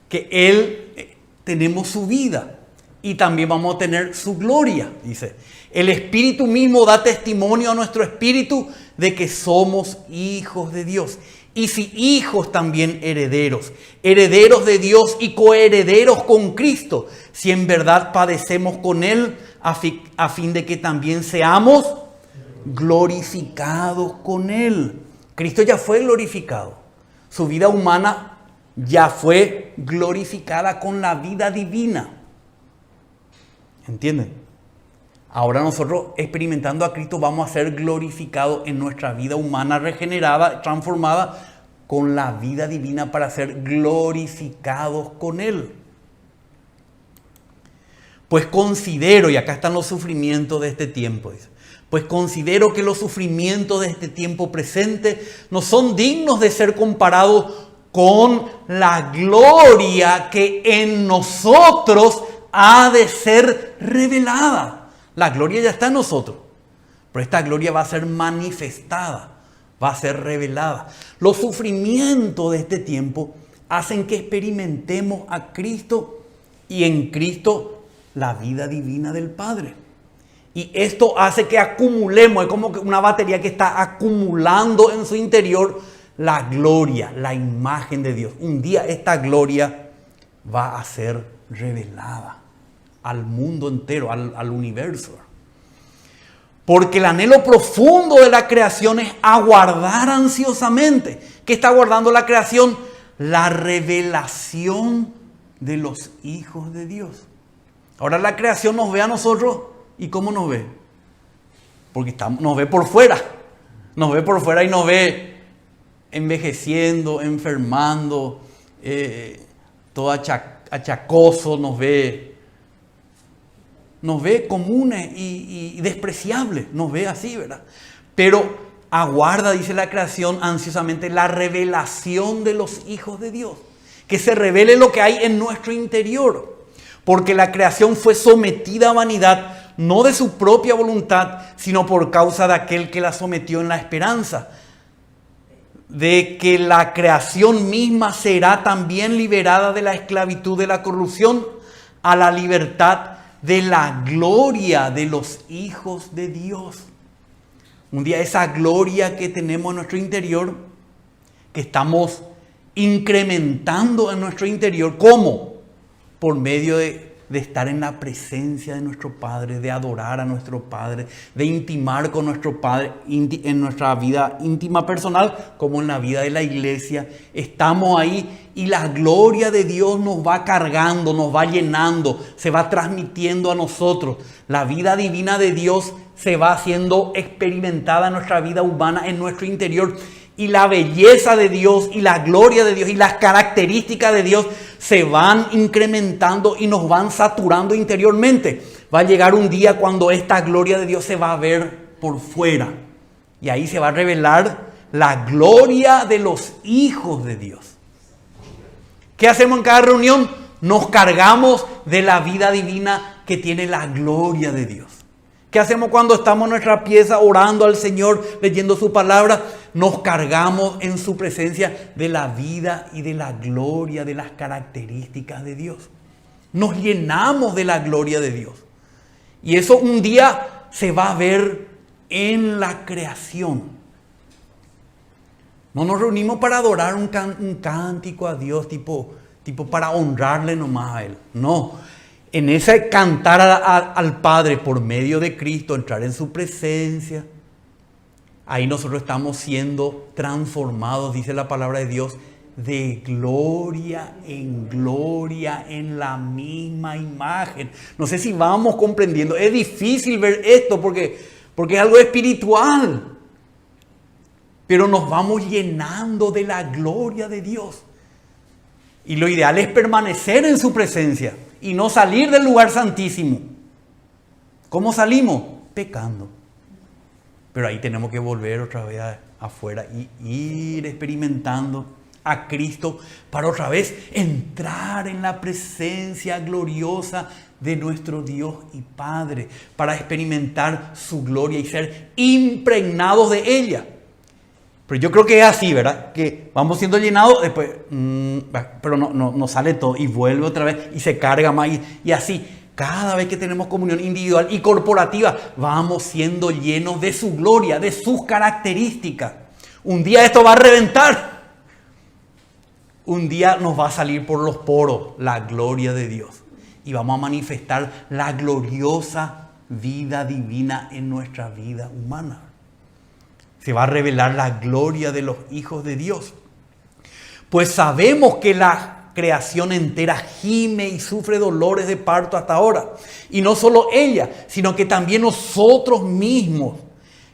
que Él tenemos su vida y también vamos a tener su gloria, dice. El Espíritu mismo da testimonio a nuestro espíritu de que somos hijos de Dios. Y si hijos, también herederos. Herederos de Dios y coherederos con Cristo. Si en verdad padecemos con Él, a fin de que también seamos glorificados con Él. Cristo ya fue glorificado. Su vida humana ya fue glorificada con la vida divina. ¿Entienden? Ahora nosotros, experimentando a Cristo, vamos a ser glorificados en nuestra vida humana regenerada, transformada con la vida divina para ser glorificados con Él. Pues considero, y acá están los sufrimientos de este tiempo, dice, pues considero que los sufrimientos de este tiempo presente no son dignos de ser comparados con la gloria que en nosotros ha de ser revelada. La gloria ya está en nosotros, pero esta gloria va a ser manifestada, va a ser revelada. Los sufrimientos de este tiempo hacen que experimentemos a Cristo y en Cristo la vida divina del Padre. Y esto hace que acumulemos, es como una batería que está acumulando en su interior la gloria, la imagen de Dios. Un día esta gloria va a ser revelada al mundo entero, al universo. Porque el anhelo profundo de la creación es aguardar ansiosamente. ¿Qué está aguardando la creación? La revelación de los hijos de Dios. Ahora la creación nos ve a nosotros, ¿y cómo nos ve? Porque nos ve por fuera. Nos ve por fuera y nos ve envejeciendo, enfermando, todo achacoso, nos ve comunes y despreciables, nos ve así, ¿verdad? Pero aguarda, dice la creación, ansiosamente la revelación de los hijos de Dios. Que se revele lo que hay en nuestro interior. Porque la creación fue sometida a vanidad, no de su propia voluntad, sino por causa de aquel que la sometió en la esperanza de que la creación misma será también liberada de la esclavitud de la corrupción a la libertad de la gloria de los hijos de Dios. Un día esa gloria que tenemos en nuestro interior, que estamos incrementando en nuestro interior, ¿cómo? Por medio de de estar en la presencia de nuestro Padre, de adorar a nuestro Padre, de intimar con nuestro Padre en nuestra vida íntima personal como en la vida de la iglesia. Estamos ahí y la gloria de Dios nos va cargando, nos va llenando, se va transmitiendo a nosotros. La vida divina de Dios se va haciendo experimentada en nuestra vida humana, en nuestro interior. Y la belleza de Dios y la gloria de Dios y las características de Dios se van incrementando y nos van saturando interiormente. Va a llegar un día cuando esta gloria de Dios se va a ver por fuera. Y ahí se va a revelar la gloria de los hijos de Dios. ¿Qué hacemos en cada reunión? Nos cargamos de la vida divina que tiene la gloria de Dios. ¿Qué hacemos cuando estamos en nuestra pieza orando al Señor, leyendo su palabra? Nos cargamos en su presencia de la vida y de la gloria, de las características de Dios. Nos llenamos de la gloria de Dios. Y eso un día se va a ver en la creación. No nos reunimos para adorar un cántico a Dios, tipo para honrarle nomás a Él. No. En ese cantar al Padre por medio de Cristo, entrar en su presencia, ahí nosotros estamos siendo transformados, dice la palabra de Dios, de gloria en la misma imagen. No sé si vamos comprendiendo. Es difícil ver esto porque es algo espiritual. Pero nos vamos llenando de la gloria de Dios. Y lo ideal es permanecer en su presencia y no salir del lugar santísimo. ¿Cómo salimos? Pecando. Pero ahí tenemos que volver otra vez afuera y ir experimentando a Cristo para otra vez entrar en la presencia gloriosa de nuestro Dios y Padre, para experimentar su gloria y ser impregnados de ella. Pero yo creo que es así, ¿verdad? Que vamos siendo llenados, después, pero no sale todo y vuelve otra vez y se carga más y así. Cada vez que tenemos comunión individual y corporativa, vamos siendo llenos de su gloria, de sus características. Un día esto va a reventar. Un día nos va a salir por los poros la gloria de Dios. Y vamos a manifestar la gloriosa vida divina en nuestra vida humana. Se va a revelar la gloria de los hijos de Dios. Pues sabemos que la creación entera gime y sufre dolores de parto hasta ahora. Y no solo ella, sino que también nosotros mismos,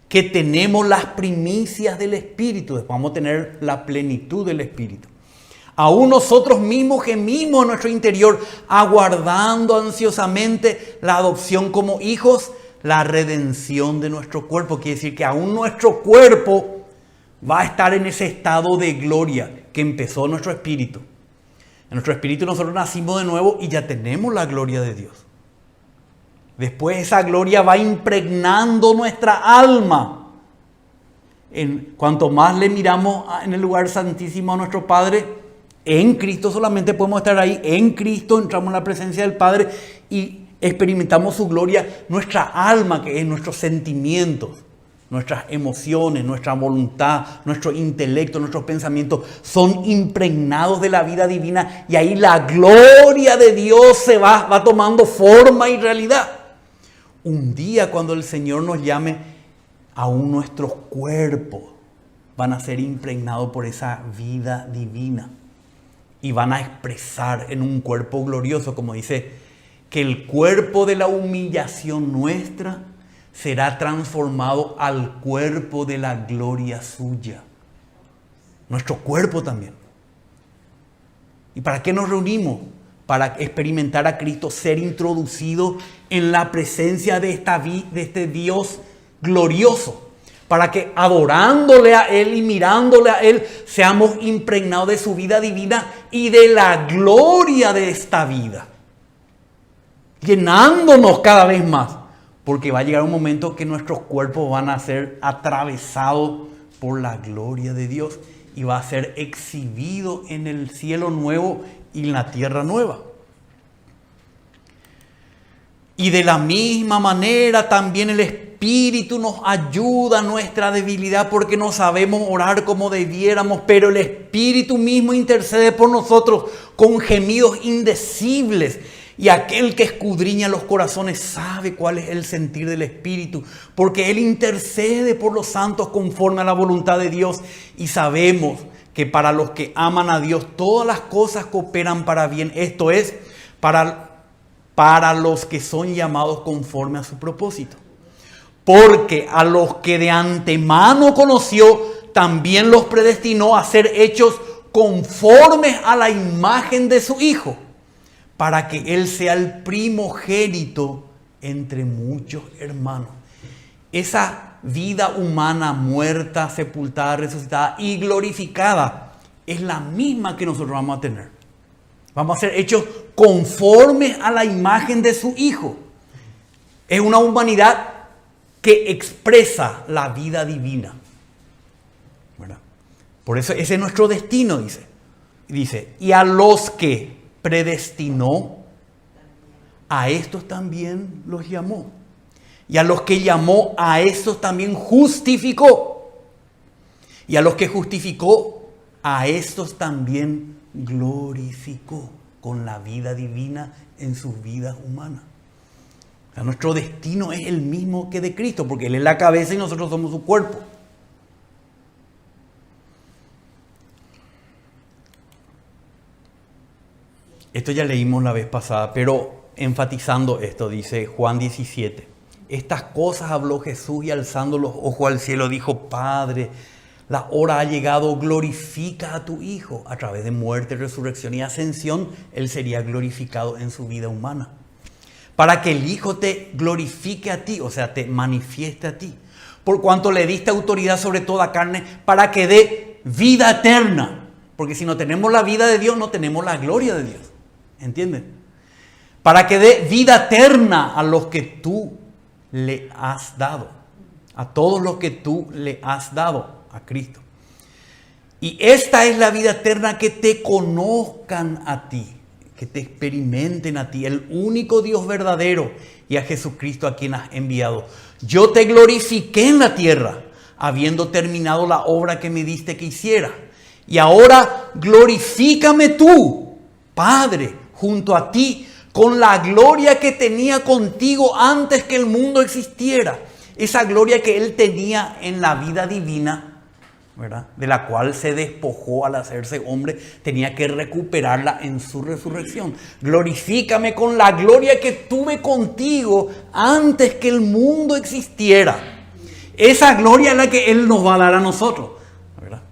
que tenemos las primicias del Espíritu. Después vamos a tener la plenitud del Espíritu. Aún nosotros mismos gemimos en nuestro interior, aguardando ansiosamente la adopción como hijos, la redención de nuestro cuerpo. Quiere decir que aún nuestro cuerpo va a estar en ese estado de gloria que empezó en nuestro espíritu. En nuestro espíritu nosotros nacimos de nuevo y ya tenemos la gloria de Dios. Después esa gloria va impregnando nuestra alma. Cuanto más le miramos en el lugar santísimo a nuestro Padre, en Cristo solamente podemos estar ahí. En Cristo entramos en la presencia del Padre y experimentamos su gloria. Nuestra alma, que es nuestros sentimientos, nuestras emociones, nuestra voluntad, nuestro intelecto, nuestros pensamientos son impregnados de la vida divina y ahí la gloria de Dios se va tomando forma y realidad. Un día cuando el Señor nos llame, aún nuestros cuerpos van a ser impregnados por esa vida divina y van a expresar en un cuerpo glorioso, como dice, que el cuerpo de la humillación nuestra será transformado al cuerpo de la gloria suya. Nuestro cuerpo también. ¿Y para qué nos reunimos? Para experimentar a Cristo, ser introducido en la presencia de este Dios glorioso. Para que adorándole a Él y mirándole a Él, seamos impregnados de su vida divina y de la gloria de esta vida. Llenándonos cada vez más. Porque va a llegar un momento que nuestros cuerpos van a ser atravesados por la gloria de Dios y va a ser exhibido en el cielo nuevo y en la tierra nueva. Y de la misma manera también el Espíritu nos ayuda a nuestra debilidad porque no sabemos orar como debiéramos, pero el Espíritu mismo intercede por nosotros con gemidos indecibles Y aquel que escudriña los corazones sabe cuál es el sentir del Espíritu, porque Él intercede por los santos conforme a la voluntad de Dios. Y sabemos que para los que aman a Dios, todas las cosas cooperan para bien. Esto es, para los que son llamados conforme a su propósito. Porque a los que de antemano conoció, también los predestinó a ser hechos conformes a la imagen de su Hijo, para que Él sea el primogénito entre muchos hermanos. Esa vida humana muerta, sepultada, resucitada y glorificada es la misma que nosotros vamos a tener. Vamos a ser hechos conformes a la imagen de su Hijo. Es una humanidad que expresa la vida divina. ¿Verdad? Por eso ese es nuestro destino, dice. Y a los que predestinó, a estos también los llamó. Y a los que llamó, a estos también justificó. Y a los que justificó, a estos también glorificó con la vida divina en sus vidas humanas. O sea, nuestro destino es el mismo que de Cristo, porque Él es la cabeza y nosotros somos su cuerpo. Esto ya leímos la vez pasada, pero enfatizando esto, dice Juan 17. Estas cosas habló Jesús y alzando los ojos al cielo dijo: Padre, la hora ha llegado, glorifica a tu Hijo. A través de muerte, resurrección y ascensión, Él sería glorificado en su vida humana. Para que el Hijo te glorifique a ti, o sea, te manifieste a ti. Por cuanto le diste autoridad sobre toda carne, para que dé vida eterna. Porque si no tenemos la vida de Dios, no tenemos la gloria de Dios. ¿Entienden? Para que dé vida eterna a los que tú le has dado. A todos los que tú le has dado a Cristo. Y esta es la vida eterna, que te conozcan a ti, que te experimenten a ti, el único Dios verdadero, y a Jesucristo a quien has enviado. Yo te glorifiqué en la tierra, habiendo terminado la obra que me diste que hiciera. Y ahora glorifícame tú, Padre, junto a ti, con la gloria que tenía contigo antes que el mundo existiera. Esa gloria que Él tenía en la vida divina, ¿verdad? De la cual se despojó al hacerse hombre, tenía que recuperarla en su resurrección. Glorifícame con la gloria que tuve contigo antes que el mundo existiera. Esa gloria es la que Él nos va a dar a nosotros, ¿verdad?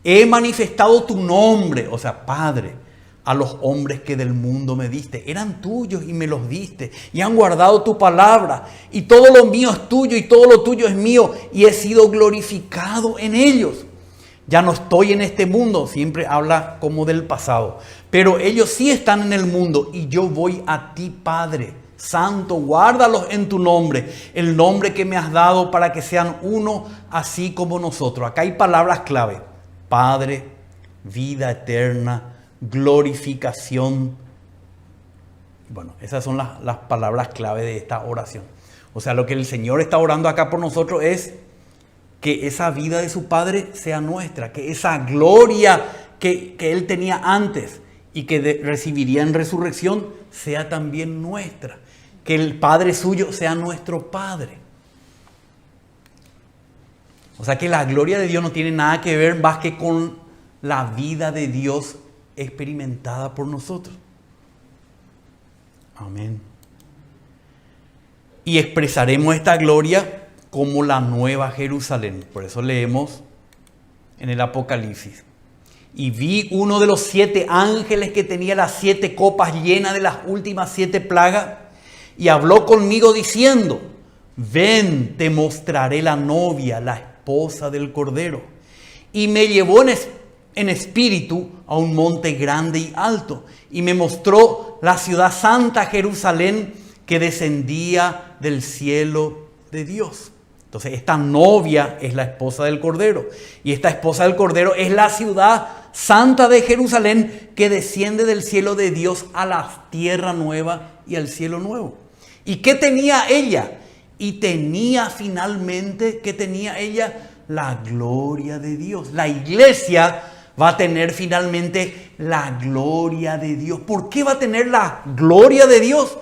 He manifestado tu nombre, o sea, Padre, a los hombres que del mundo me diste. Eran tuyos y me los diste, y han guardado tu palabra, y todo lo mío es tuyo y todo lo tuyo es mío, y he sido glorificado en ellos. Ya no estoy en este mundo, siempre habla como del pasado, pero ellos sí están en el mundo, y yo voy a ti, Padre Santo, guárdalos en tu nombre, el nombre que me has dado, para que sean uno así como nosotros. Acá hay palabras clave: Padre, vida eterna, glorificación. Bueno, esas son las palabras clave de esta oración. O sea, lo que el Señor está orando acá por nosotros es que esa vida de su Padre sea nuestra, que esa gloria que Él tenía antes y que recibiría en resurrección sea también nuestra, que el Padre suyo sea nuestro Padre. O sea, que la gloria de Dios no tiene nada que ver más que con la vida de Dios experimentada por nosotros. Amén. Y expresaremos esta gloria como la nueva Jerusalén. Por eso leemos en el Apocalipsis: y vi uno de los 7 ángeles que tenía las 7 copas llenas de las últimas 7 plagas, y habló conmigo diciendo: ven, te mostraré la novia, la esposa del Cordero. Y me llevó en espíritu a un monte grande y alto, y me mostró la ciudad santa Jerusalén, que descendía del cielo de Dios. Entonces, esta novia es la esposa del Cordero, y esta esposa del Cordero es la ciudad santa de Jerusalén, que desciende del cielo de Dios a la tierra nueva y al cielo nuevo. ¿Y qué tenía ella? Y tenía finalmente, ¿qué tenía ella? La gloria de Dios. La iglesia va a tener finalmente la gloria de Dios. ¿Por qué va a tener la gloria de Dios?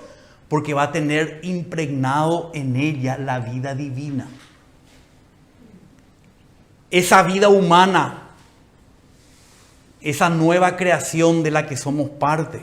Porque va a tener impregnado en ella la vida divina. Esa vida humana, esa nueva creación de la que somos parte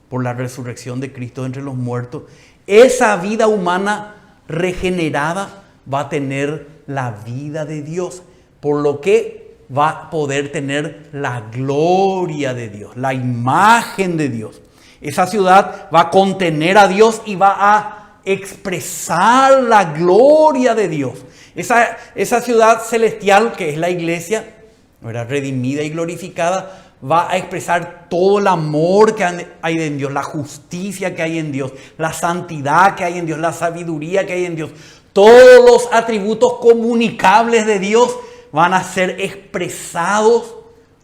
por la resurrección de Cristo entre los muertos, esa vida humana regenerada va a tener la vida de Dios, por lo que va a poder tener la gloria de Dios, la imagen de Dios. Esa ciudad va a contener a Dios y va a expresar la gloria de Dios. Esa ciudad celestial, que es la iglesia, redimida y glorificada, va a expresar todo el amor que hay en Dios, la justicia que hay en Dios, la santidad que hay en Dios, la sabiduría que hay en Dios. Todos los atributos comunicables de Dios van a ser expresados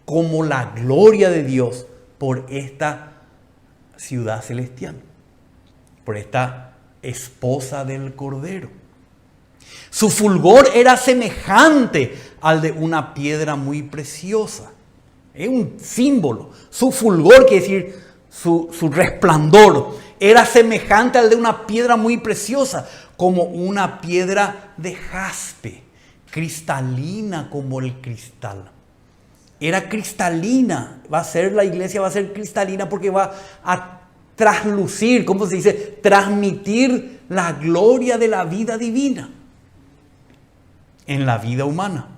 como la gloria de Dios por esta ciudad celestial, por esta esposa del Cordero. Su fulgor era semejante al de una piedra muy preciosa. Es un símbolo. Su fulgor, quiere decir su resplandor, era semejante al de una piedra muy preciosa, como una piedra de jaspe, cristalina como el cristal. Era cristalina. La iglesia va a ser cristalina porque va a traslucir, ¿cómo se dice? Transmitir la gloria de la vida divina en la vida humana.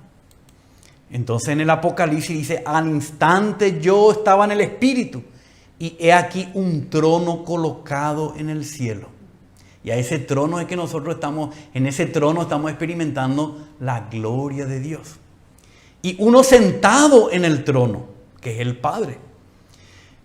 Entonces en el Apocalipsis dice: al instante yo estaba en el Espíritu y he aquí un trono colocado en el cielo. Y a ese trono es que nosotros en ese trono estamos experimentando la gloria de Dios. Y uno sentado en el trono, que es el Padre.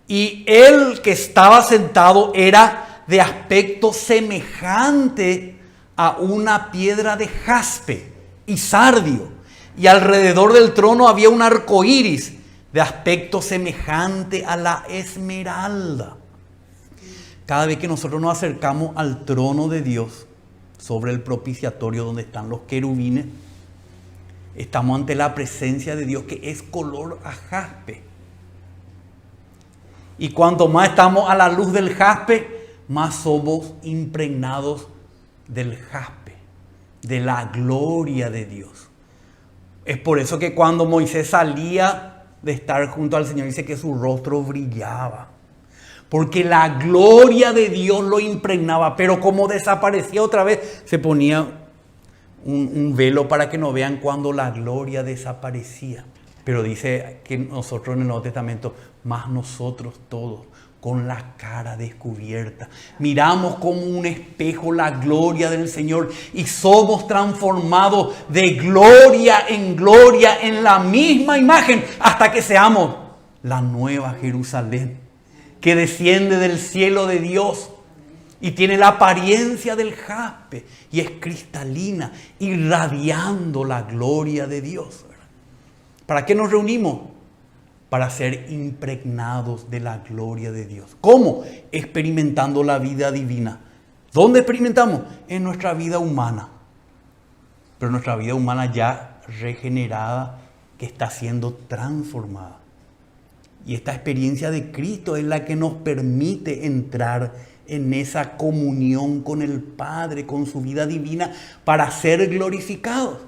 Y el que estaba sentado era de aspecto semejante a una piedra de jaspe y sardio. Y alrededor del trono había un arco iris de aspecto semejante a la esmeralda. Cada vez que nosotros nos acercamos al trono de Dios, sobre el propiciatorio donde están los querubines, estamos ante la presencia de Dios, que es color a jaspe. Y cuanto más estamos a la luz del jaspe, más somos impregnados del jaspe, de la gloria de Dios. Es por eso que cuando Moisés salía de estar junto al Señor, dice que su rostro brillaba. Porque la gloria de Dios lo impregnaba. Pero como desaparecía otra vez, se ponía un velo para que no vean cuando la gloria desaparecía. Pero dice que nosotros en el Nuevo Testamento, más nosotros todos, con la cara descubierta, miramos como un espejo la gloria del Señor y somos transformados de gloria en la misma imagen, hasta que seamos la nueva Jerusalén, que desciende del cielo de Dios y tiene la apariencia del jaspe y es cristalina, irradiando la gloria de Dios. ¿Para qué nos reunimos? Para ser impregnados de la gloria de Dios. ¿Cómo? Experimentando la vida divina. ¿Dónde experimentamos? En nuestra vida humana. Pero nuestra vida humana ya regenerada, que está siendo transformada. Y esta experiencia de Cristo es la que nos permite entrar en esa comunión con el Padre, con su vida divina, para ser glorificados.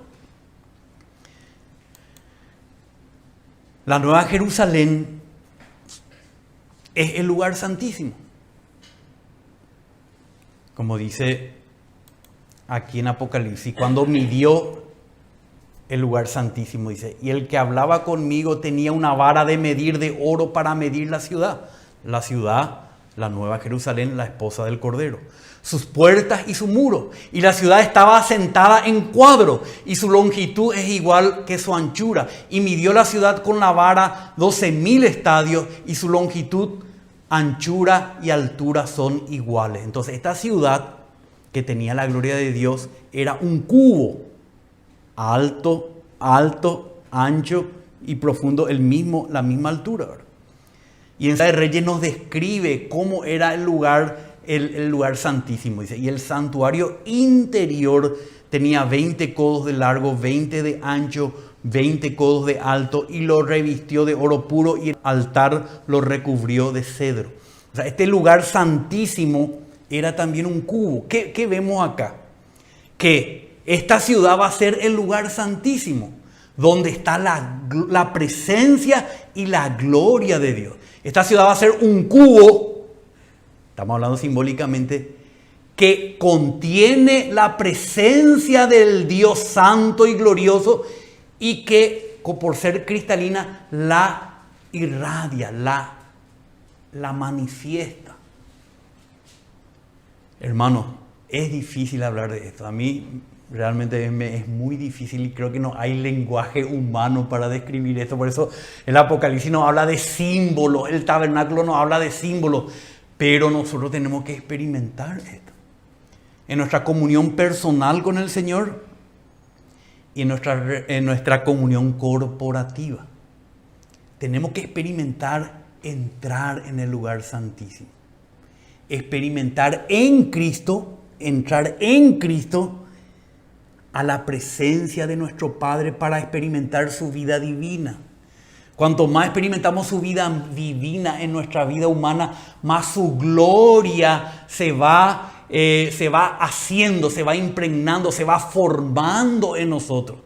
La Nueva Jerusalén es el lugar santísimo. Como dice aquí en Apocalipsis, cuando midió el lugar santísimo, dice: y el que hablaba conmigo tenía una vara de medir de oro para medir la ciudad. La ciudad, la Nueva Jerusalén, la esposa del Cordero. Sus puertas y su muro. Y la ciudad estaba asentada en cuadro, y su longitud es igual que su anchura. Y midió la ciudad con la vara 12,000 estadios, y su longitud, anchura y altura son iguales. Entonces esta ciudad, que tenía la gloria de Dios, era un cubo, alto, ancho y profundo, la misma altura, ¿verdad? Y en San Reyes nos describe cómo era el lugar santísimo. Dice: y el santuario interior tenía 20 codos de largo, 20 de ancho, 20 codos de alto, y lo revistió de oro puro, y el altar lo recubrió de cedro. O sea, este lugar santísimo era también un cubo. ¿Qué vemos acá? Que esta ciudad va a ser el lugar santísimo, donde está la presencia y la gloria de Dios. Esta ciudad va a ser un cubo, estamos hablando simbólicamente, que contiene la presencia del Dios santo y glorioso, y que por ser cristalina la irradia, la manifiesta. Hermanos, es difícil hablar de esto. A mí realmente es muy difícil, y creo que no hay lenguaje humano para describir esto. Por eso el Apocalipsis nos habla de símbolos, el tabernáculo nos habla de símbolos, pero nosotros tenemos que experimentar esto en nuestra comunión personal con el Señor y en nuestra comunión corporativa. Tenemos que experimentar entrar en el lugar santísimo, experimentar en Cristo, entrar en Cristo a la presencia de nuestro Padre para experimentar su vida divina. Cuanto más experimentamos su vida divina en nuestra vida humana, más su gloria se va haciendo, se va impregnando, se va formando en nosotros,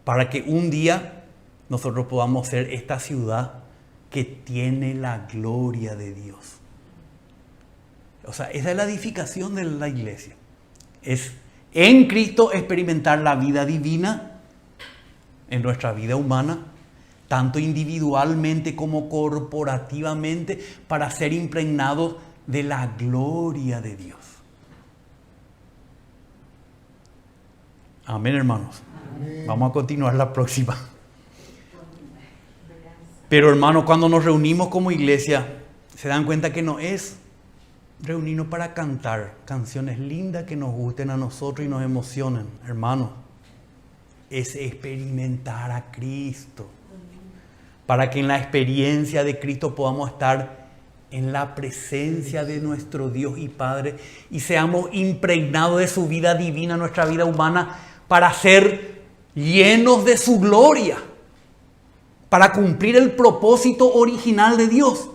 para que un día nosotros podamos ser esta ciudad que tiene la gloria de Dios. O sea, esa es la edificación de la iglesia. Es en Cristo experimentar la vida divina en nuestra vida humana, tanto individualmente como corporativamente, para ser impregnados de la gloria de Dios. Amén, hermanos. Amén. Vamos a continuar la próxima. Pero, hermanos, cuando nos reunimos como iglesia, se dan cuenta que no es reunirnos para cantar canciones lindas que nos gusten a nosotros y nos emocionen, hermanos. Es experimentar a Cristo, para que en la experiencia de Cristo podamos estar en la presencia de nuestro Dios y Padre, y seamos impregnados de su vida divina en nuestra vida humana, para ser llenos de su gloria, para cumplir el propósito original de Dios,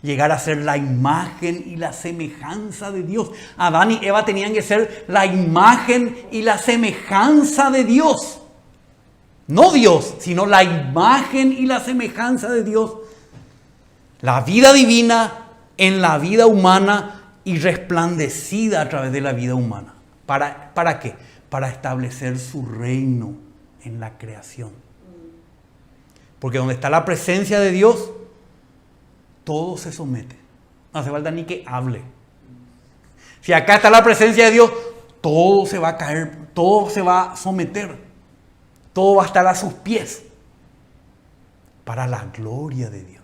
llegar a ser la imagen y la semejanza de Dios. Adán y Eva tenían que ser la imagen y la semejanza de Dios. No Dios, sino la imagen y la semejanza de Dios. La vida divina en la vida humana y resplandecida a través de la vida humana. ¿Para qué? Para establecer su reino en la creación. Porque donde está la presencia de Dios, todo se somete. No hace falta ni que hable. Si acá está la presencia de Dios, todo se va a caer, todo se va a someter, todo va a estar a sus pies, para la gloria de Dios.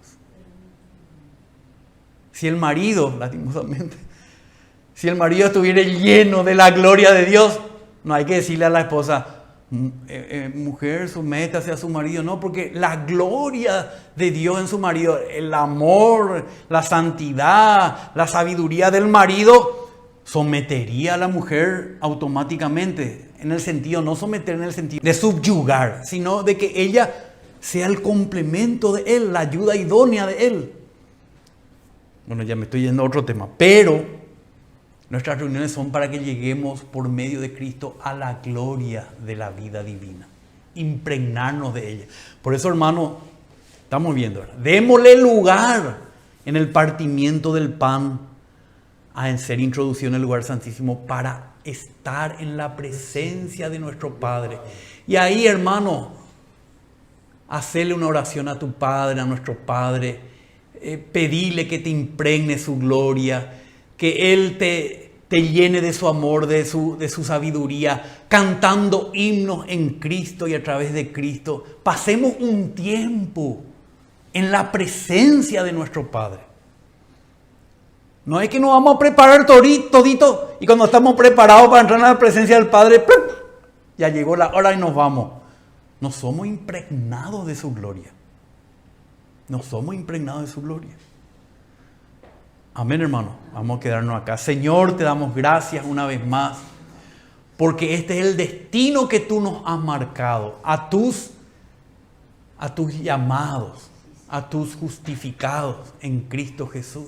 Si el marido, lastimosamente, si el marido estuviera lleno de la gloria de Dios, no hay que decirle a la esposa, mujer, sométase a su marido. No, porque la gloria de Dios en su marido, el amor, la santidad, la sabiduría del marido, sometería a la mujer automáticamente. En el sentido, no someter en el sentido de subyugar, sino de que ella sea el complemento de él, la ayuda idónea de él. Bueno, ya me estoy yendo a otro tema, pero nuestras reuniones son para que lleguemos por medio de Cristo a la gloria de la vida divina, impregnarnos de ella. Por eso, hermano, estamos viendo, ¿verdad? Démosle lugar en el partimiento del pan a ser introducido en el lugar santísimo, para estar en la presencia de nuestro Padre. Y ahí, hermano, hacerle una oración a tu Padre, a nuestro Padre, pedirle que te impregne su gloria, que Él te llene de su amor, de su sabiduría, cantando himnos en Cristo y a través de Cristo. Pasemos un tiempo en la presencia de nuestro Padre. No es que nos vamos a preparar todito y cuando estamos preparados para entrar en la presencia del Padre, ¡plum!, ya llegó la hora y nos vamos. No somos impregnados de su gloria. No somos impregnados de su gloria. Amén, hermano. Vamos a quedarnos acá. Señor, te damos gracias una vez más porque este es el destino que tú nos has marcado a tus llamados, a tus justificados en Cristo Jesús.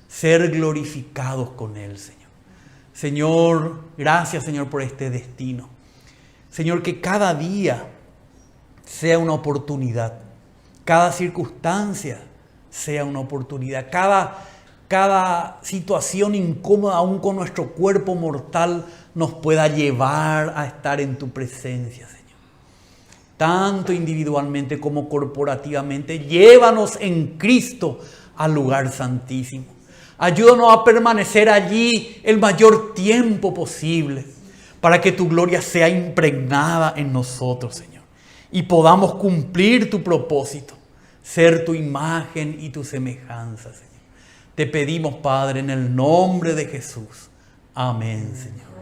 Ser glorificados con Él, Señor. Señor, gracias, Señor, por este destino. Señor, que cada día sea una oportunidad. Cada circunstancia sea una oportunidad. Cada situación incómoda, aún con nuestro cuerpo mortal, nos pueda llevar a estar en tu presencia, Señor. Tanto individualmente como corporativamente, llévanos en Cristo al lugar santísimo. Ayúdanos a permanecer allí el mayor tiempo posible, para que tu gloria sea impregnada en nosotros, Señor, y podamos cumplir tu propósito, ser tu imagen y tu semejanza, Señor. Te pedimos, Padre, en el nombre de Jesús. Amén, Señor.